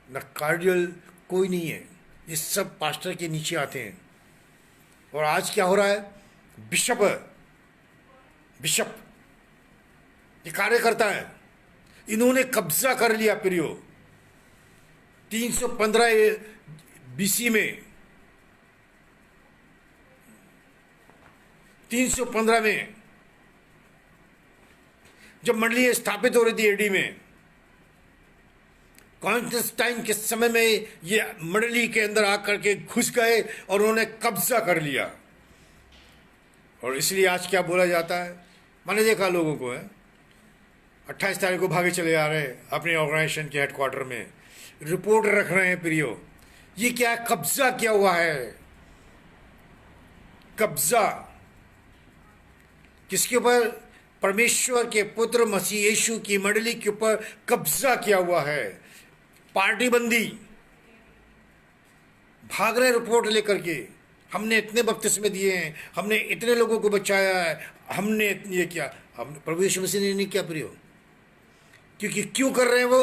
Speaker 1: ना कार्डियल, कोई नहीं है। ये सब पास्टर के नीचे आते हैं। और आज क्या हो रहा है? बिशप, बिशप ये कार्य करता है। इन्होंने कब्जा कर लिया प्रियो। 315 बीसी में, 315 में जब मंडली स्थापित हो रही थी एडी में, कॉन्स्टेंटाइन के समय में ये मंडली के अंदर आकर के घुस गए और उन्होंने कब्जा कर लिया। और इसलिए आज क्या बोला जाता है, मैंने देखा लोगों को है 28 तारीख को भागे चले आ रहे हैं अपने ऑर्गेनाइजेशन के हेडक्वार्टर में, रिपोर्ट रख रहे हैं प्रियो। ये क्या कब्जा किया हुआ है? कब्जा किसके ऊपर? परमेश्वर के पुत्र मसीह यीशु की मंडली के ऊपर कब्जा किया हुआ है। पार्टी बंदी, भाग रहे रिपोर्ट लेकर के, हमने इतने बपतिस्मे दिए हैं, हमने इतने लोगों को बचाया है, हमने ये किया। हम प्रभु यीशु मसीह ने नहीं किया प्रियो। क्योंकि क्यों कर रहे हैं वो?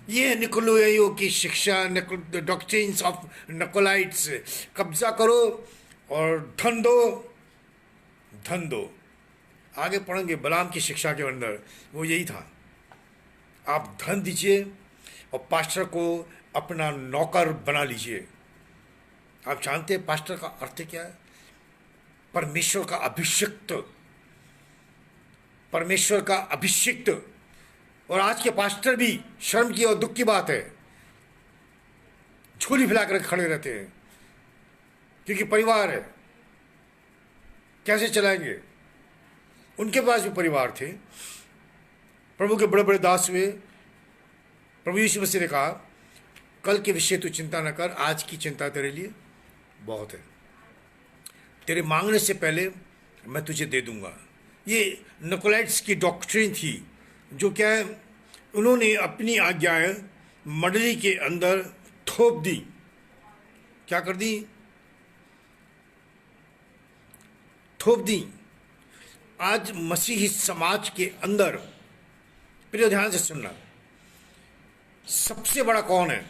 Speaker 1: ये निकोलाइयों की शिक्षा, डॉक्ट्रिन्स ऑफ निकोलाइट्स। कब्जा करो और धन दो, धन दो। आगे पढ़ेंगे बलाम की शिक्षा के अंदर वो यही था, आप धन दीजिए और पास्टर को अपना नौकर बना लीजिए। आप जानते हैं पास्टर का अर्थ क्या है? परमेश्वर का अभिषिक्त, परमेश्वर का अभिषिक्त। और आज के पास्टर भी, शर्म की और दुख की बात है, झोली फैलाकर खड़े रहते हैं। क्योंकि परिवार है, कैसे चलाएंगे? उनके पास भी परिवार थे, प्रभु के बड़े बड़े दास हुए। प्रभु यीशु मसीह ने कहा, कल के विषय तू चिंता न कर, आज की चिंता तेरे लिए बहुत है। तेरे मांगने से पहले मैं तुझे दे दूंगा। ये निकोलाइट्स की डॉक्ट्रिन थी, जो क्या है, उन्होंने अपनी आज्ञाएं मंडली के अंदर थोप दी। क्या कर दी? थोप दी। आज मसीही समाज के अंदर, प्रिय ध्यान से सुनना, सबसे बड़ा कौन है?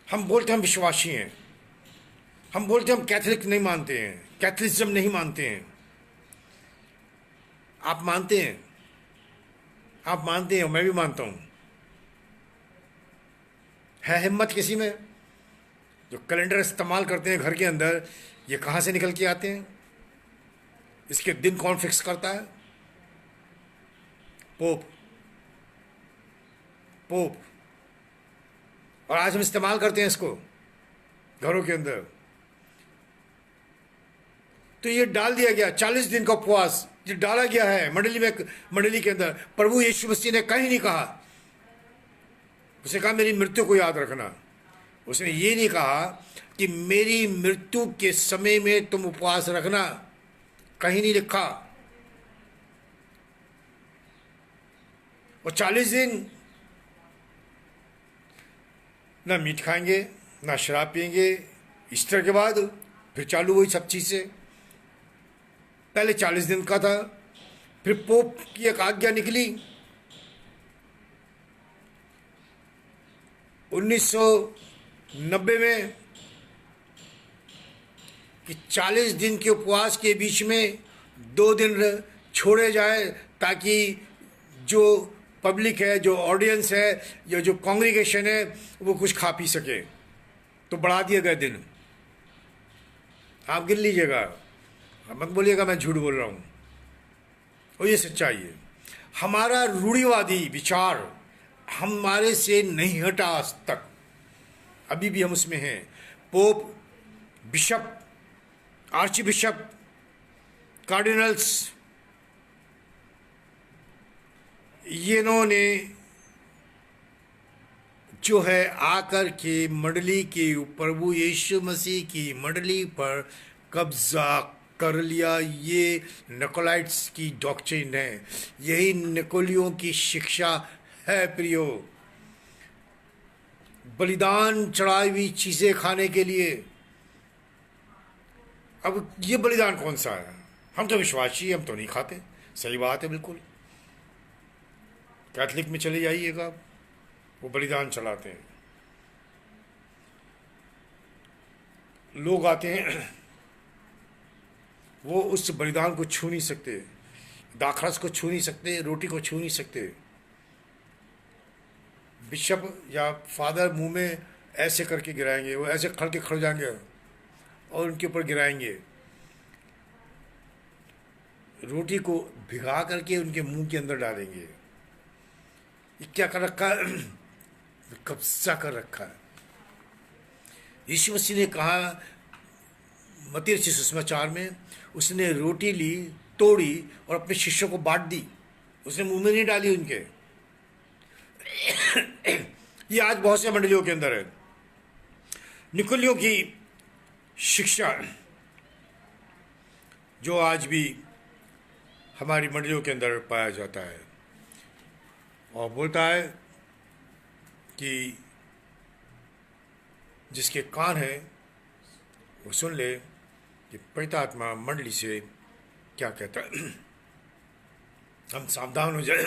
Speaker 1: हम बोलते हम विश्वासी हैं, हम बोलते हम कैथोलिक नहीं मानते हैं, कैथोलिज्म नहीं मानते हैं। आप मानते हैं? आप मानते हैं, मैं भी मानता हूं। है हिम्मत किसी में? जो कैलेंडर इस्तेमाल करते हैं घर के अंदर, ये कहां से निकल के आते हैं? इसके दिन कौन फिक्स करता है? पोप। पोप। और आज हम इस्तेमाल करते हैं इसको घरों के अंदर। तो ये डाल दिया गया 40 दिन का उपवास, ये डाला गया है मंडली के अंदर। प्रभु यीशु मसीह ने कहीं नहीं कहा, उसने कहा मेरी मृत्यु को याद रखना। उसने ये नहीं कहा कि मेरी मृत्यु के समय में तुम उपवास रखना, कहीं नहीं लिखा। और 40 दिन ना मीट खाएंगे, ना शराब पिएंगे। ईस्टर के बाद फिर चालू हुई सब चीजें। पहले 40 दिन का था, फिर पोप की एक आज्ञा निकली 1990 में कि 40 दिन के उपवास के बीच में 2 दिन छोड़े जाए, ताकि जो पब्लिक है, जो ऑडियंस है, या जो कांग्रीगेशन है, वो कुछ खा पी सके। तो बढ़ा दिए गए दिन। आप गिन लीजिएगा, मत बोलिएगा मैं झूठ बोल रहा हूं। और ये सच्चाई है। हमारा रूढ़िवादी विचार हमारे से नहीं हटा आज तक, अभी भी हम उसमें हैं। Pope, bishop, archbishop, cardinals, ये इन्होंने जो है आकर के मंडली के, प्रभु यीशु मसीह की मंडली पर कब्जा कर लिया। ये निकोलाइट्स की डॉक्ट्रिन है, यही निकोलियों की शिक्षा है। प्रियो, बलिदान चढ़ाई हुई चीजें खाने के लिए। अब ये बलिदान कौन सा है? हम तो विश्वासी, हम तो नहीं खाते। सही बात है, बिल्कुल। कैथलिक में चले जाइएगा, वो बलिदान चढ़ाते हैं। लोग आते हैं, वो उस बलिदान को छू नहीं सकते, दाखरस को छू नहीं सकते, रोटी को छू नहीं सकते। बिशप या फादर मुंह में ऐसे करके गिराएंगे, वो ऐसे खड़ के खड़ जाएंगे और उनके ऊपर गिराएंगे। रोटी को भिगा करके उनके मुंह के अंदर डालेंगे। ये क्या कर रखा है? कब्जा कर रखा है। यीशु मसीह ने कहा मत्ती रचित सुसमाचार में, उसने रोटी ली, तोड़ी और अपने शिष्यों को बांट दी। उसने मुंह में नहीं डाली उनके। ये आज बहुत से मंडलियों के अंदर है। निकोलियों की शिक्षा जो आज भी हमारी मंडलियों के अंदर पाया जाता है, और बोलता है कि जिसके कान है वो सुन ले कि पवित्र आत्मा मंडली से क्या कहता है। हम सावधान हो जाए।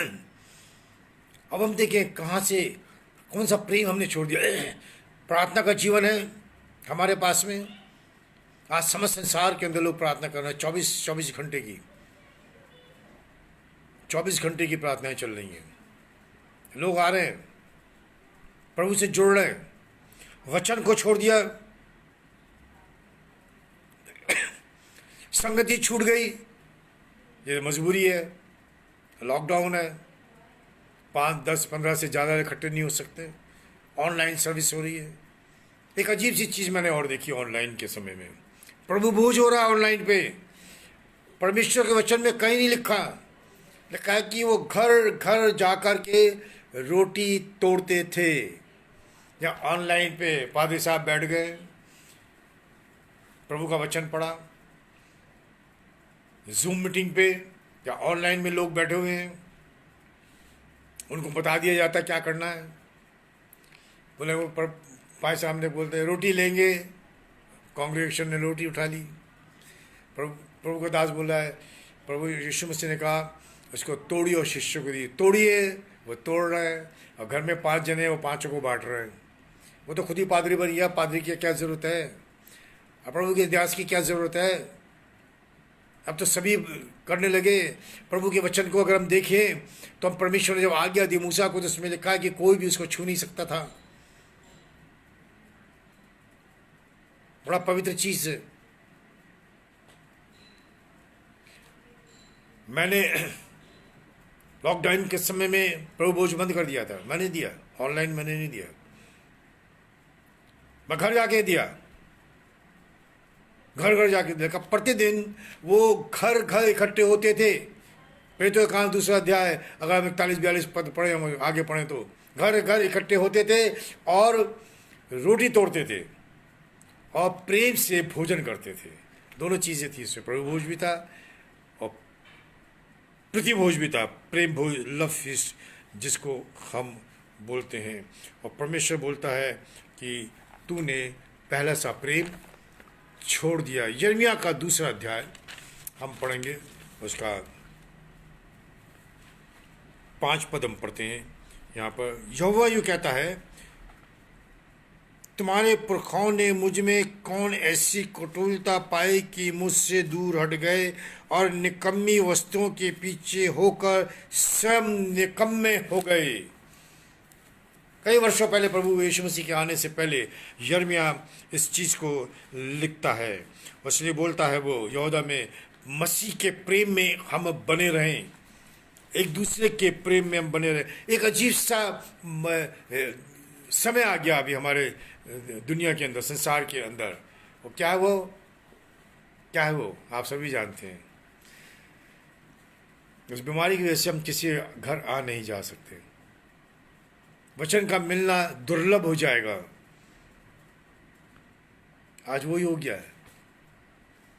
Speaker 1: अब हम देखें कहाँ से, कौन सा प्रेम हमने छोड़ दिया। प्रार्थना का जीवन है हमारे पास में। आज समस्त संसार के अंदर लोग प्रार्थना कर रहे हैं, 24 घंटे की, 24 घंटे की प्रार्थनाएं चल रही हैं। लोग आ रहे हैं, प्रभु से जुड़ रहे हैं, वचन को छोड़ दिया, संगति छूट गई। ये मजबूरी है, लॉकडाउन है, 5, 10, 15 से ज़्यादा इकट्ठे नहीं हो सकते। ऑनलाइन सर्विस हो रही है। एक अजीब सी चीज़ मैंने और देखी ऑनलाइन के समय में, प्रभु भोज हो रहा है ऑनलाइन पे। परमेश्वर के वचन में कहीं नहीं लिखा लिखा है कि वो घर घर जाकर के रोटी तोड़ते थे। या ऑनलाइन पे पादरी साहब बैठ गए, प्रभु का वचन पढ़ा, जूम मीटिंग पे या ऑनलाइन में लोग बैठे हुए हैं, उनको बता दिया जाता क्या करना है। बोले वो भाई साहब ने बोलते रोटी लेंगे, कांग्रेगेशन ने रोटी उठा ली। प्रभु प्रभु का दास बोला है, प्रभु यीशु मसीह ने कहा उसको तोड़िए और शिष्यों को दिए। तोड़िए, वो तोड़ रहा है, और घर में 5 जने वो 5 को बांट रहे हैं। वो तो खुद ही पादरी बन गया, पादरी की क्या ज़रूरत है, अब प्रभु के इतिहास की क्या ज़रूरत है। अब तो सभी करने लगे। प्रभु के वचन को अगर हम देखें तो हम परमेश्वर ने जब आज्ञा दी मूसा को, तो उसमें लिखा है कि कोई भी उसको छू नहीं सकता था। बड़ा पवित्र चीज़ है। मैंने लॉकडाउन के समय में प्रभु भोज बंद कर दिया था, मैंने दिया ऑनलाइन, मैंने नहीं दिया, मैं घर जाके दिया, घर घर जाके देखा। प्रतिदिन वो घर घर इकट्ठे होते थे। प्रेरितों का काम 2 अध्याय, अगर हम 41-42 पद पढ़े, हम आगे पढ़े, तो घर घर इकट्ठे होते थे और रोटी तोड़ते थे और प्रेम से भोजन करते थे। दोनों चीज़ें थी इसमें, प्रभु भोज भी था और प्रति भोज भी था, प्रेम भोज, लव फीस्ट जिसको हम बोलते हैं। और परमेश्वर बोलता है कि तूने पहला सा प्रेम छोड़ दिया। यिर्मयाह का 2 अध्याय हम पढ़ेंगे, उसका 5 पद हम पढ़ते हैं। यहाँ पर यहोवा यूँ कहता है, तुम्हारे पुरखाओं ने मुझ में कौन ऐसी कुटिलता पाई कि मुझसे दूर हट गए और निकम्मी वस्तुओं के पीछे होकर स्वयं निकम्मे हो गए। कई वर्षों पहले प्रभु यीशु मसीह के आने से पहले यिर्मयाह इस चीज़ को लिखता है, इसलिए बोलता है वो यहूदा में, मसीह के प्रेम में हम बने रहें, एक दूसरे के प्रेम में हम बने रहें। एक अजीब सा समय आ गया अभी हमारे दुनिया के अंदर, संसार के अंदर। वो क्या है, वो क्या है, वो आप सभी जानते हैं। उस बीमारी की वजह से हम किसी घर आ नहीं जा सकते, वचन का मिलना दुर्लभ हो जाएगा। आज वही हो गया है।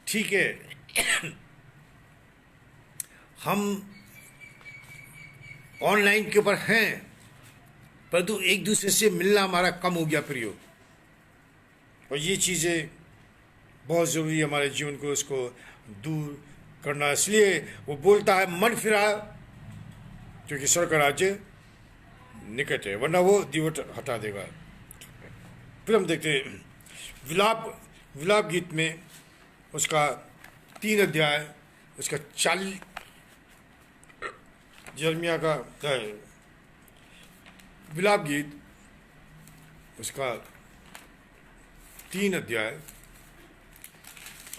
Speaker 1: ठीक है, हम ऑनलाइन के ऊपर हैं, परंतु एक दूसरे से मिलना हमारा कम हो गया प्रियो। और ये चीज़ें बहुत ज़रूरी है हमारे जीवन को, इसको दूर करना। इसलिए वो बोलता है मन फिरा, क्योंकि स्वर्ग का राज्य निकट है, वरना वो दीवट हटा देगा। फिर हम देखते हैं विलाप गीत में उसका 3 अध्याय, उसका 40, यिर्मयाह का विलाप गीत उसका 3 अध्याय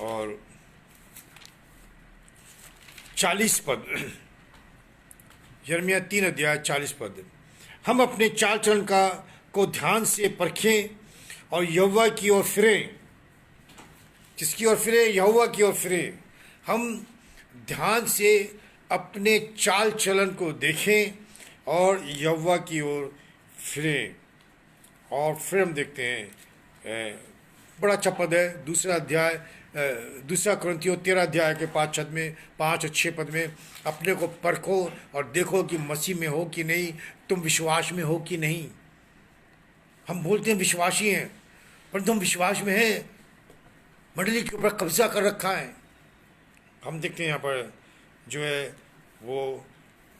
Speaker 1: और 40 पद। यिर्मयाह 3 अध्याय 40 पद। हम अपने चाल चलन को ध्यान से परखें और यहोवा की ओर फिरें। किसकी ओर फिरे? यहोवा की ओर फिरें। हम ध्यान से अपने चाल चलन को देखें और यहोवा की ओर फिरें। और फिर हम देखते हैं, बड़ा अच्छा पद है, 2 अध्याय, 2 कुरिन्थियों 13 अध्याय के 5 पद में, 5 और 6 पद में, अपने को परखो और देखो कि मसीह में हो कि नहीं, तुम विश्वास में हो कि नहीं। हम बोलते हैं विश्वासी हैं, परंतु हम विश्वास में हैं, मंडली के ऊपर कब्जा कर रखा है। हम देखते हैं यहाँ पर जो है वो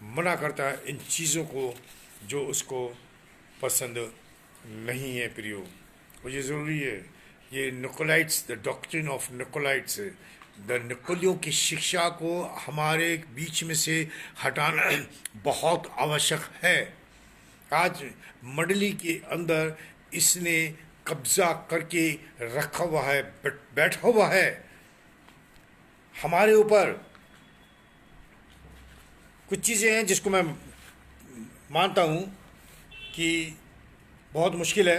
Speaker 1: मना करता है इन चीज़ों को जो उसको पसंद नहीं है प्रियो। और ये ज़रूरी है, ये निकोलाइट्स, द डॉक्ट्रिन ऑफ निकोलाइट्स, द निकोलियों की शिक्षा को हमारे बीच में से हटाना बहुत आवश्यक है। आज मंडली के अंदर इसने कब्जा करके रखा हुआ है, बैठा हुआ है हमारे ऊपर। कुछ चीज़ें हैं जिसको मैं मानता हूँ कि बहुत मुश्किल है,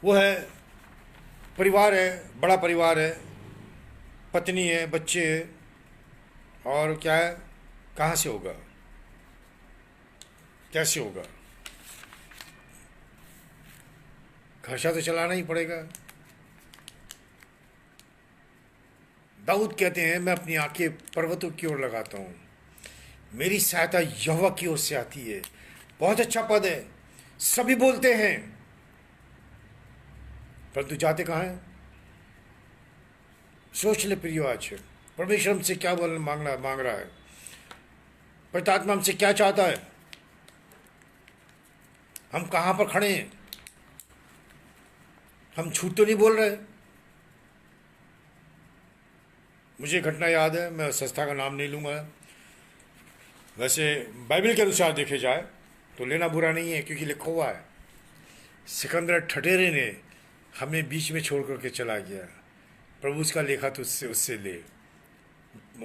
Speaker 1: वो है परिवार है, बड़ा परिवार है, पत्नी है, बच्चे हैं, और क्या है, कहाँ से होगा, कैसे होगा? खर्चा तो चलाना ही पड़ेगा। दाऊद कहते हैं, मैं अपनी आंखें पर्वतों की ओर लगाता हूँ, मेरी सहायता यहोवा की ओर से आती है। बहुत अच्छा पद है, सभी बोलते हैं, परंतु जाते कहाँ हैं? सोच ले प्रियो, आज परमेश्वर हमसे क्या मांग रहा है? पवित्र आत्मा हमसे क्या चाहता है? हम कहाँ पर खड़े हैं? हम झूठ तो नहीं बोल रहे? मुझे घटना याद है, मैं संस्था का नाम नहीं लूँगा। वैसे बाइबल के अनुसार देखे जाए तो लेना बुरा नहीं है, क्योंकि लिखा हुआ है, सिकंदर ठठेरे ने हमें बीच में छोड़ करके चला गया, प्रभु उसका लेखा तो उससे ले।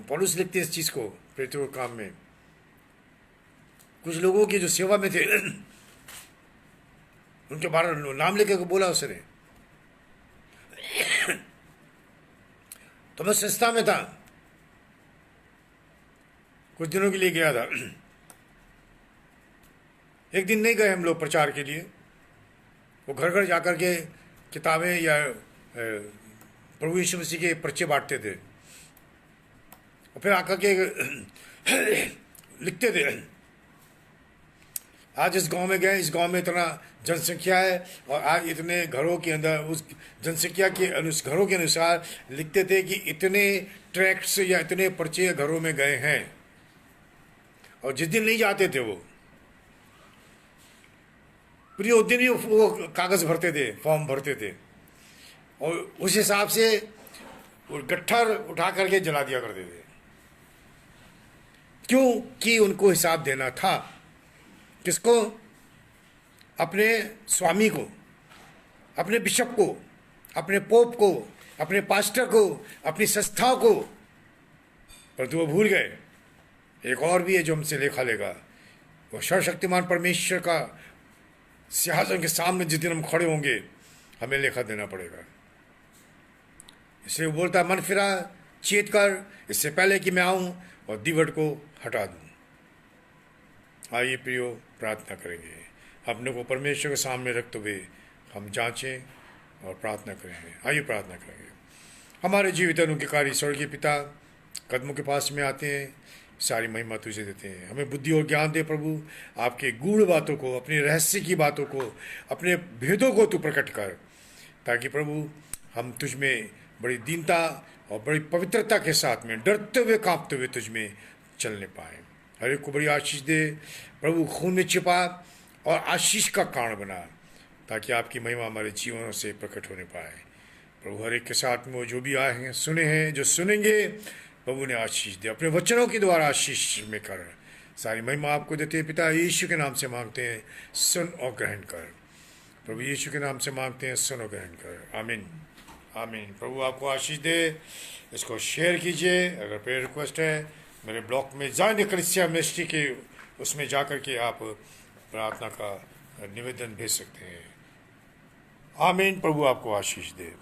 Speaker 1: पौलुस लिखते हैं इस चीज़ को प्रेरितों के काम में। कुछ लोगों की जो सेवा में थे उनके बारे में नाम लेकर बोला उसने। तो मैं संस्था में था, कुछ दिनों के लिए गया था। एक दिन नहीं गए हम लोग प्रचार के लिए, वो घर घर जाकर के किताबें या प्रभु यीशु मसीह के पर्चे बांटते थे, और फिर आकर के लिखते थे, आज इस गांव में गए, इस गांव में इतना जनसंख्या है, और आज इतने घरों के अंदर उस जनसंख्या के घरों के अनुसार लिखते थे कि इतने ट्रैक्ट्स या इतने पर्चे घरों में गए हैं। और जिस दिन नहीं जाते थे वो प्रिय, उस दिन ही वो कागज भरते थे, फॉर्म भरते थे, और उस हिसाब से वो गट्ठर उठा करके जला दिया करते थे। क्यों? कि उनको हिसाब देना था। किसको? अपने स्वामी को, अपने बिशप को, अपने पोप को, अपने पास्टर को, अपनी संस्था को। परंतु वो भूल गए, एक और भी है जो हमसे लेखा लेगा। वो सर्वशक्तिमान परमेश्वर का सिंहासन के सामने जिस दिन हम खड़े होंगे, हमें लेखा देना पड़ेगा। इसलिए वो बोलता, मन फिरा, चेत कर, इससे पहले कि मैं आऊं और दीवट को हटा दूं। आइए प्रियो, प्रार्थना करेंगे। अपने को परमेश्वर के सामने रखते हुए हम जांचें और प्रार्थना करेंगे। आइए प्रार्थना करेंगे। हमारे जीवित अनुग्रहकारी स्वर्गीय पिता, कदमों के पास में आते हैं, सारी महिमा तुझे देते हैं। हमें बुद्धि और ज्ञान दे प्रभु, आपके गूढ़ बातों को, अपने रहस्य की बातों को, अपने भेदों को तू प्रकट कर, ताकि प्रभु हम तुझ में बड़ी दीनता और बड़ी पवित्रता के साथ में, डरते हुए कांपते हुए तुझ में चलने पाए। हर एक को बड़ी आशीष दे प्रभु, खून में छिपा और आशीष का कारण बना, ताकि आपकी महिमा हमारे जीवनों से प्रकट होने पाए। प्रभु हर एक के साथ में वो जो भी आए हैं, सुने हैं, जो सुनेंगे, प्रभु ने आशीष दे, अपने वचनों के द्वारा आशीष में कर। सारी महिमा आपको देते हैं पिता, यीशु के नाम से मांगते हैं, सुन और ग्रहण कर। प्रभु यीशु के नाम से मांगते हैं, सुन और ग्रहण कर। आमीन, आमीन। प्रभु आपको आशीष दे। इसको शेयर कीजिए। अगर प्रेयर रिक्वेस्ट है, मेरे ब्लॉग में जाने कलीसिया मिनिस्ट्री के उसमें जाकर के आप प्रार्थना का निवेदन भेज सकते हैं। आमीन। प्रभु आपको आशीष दे।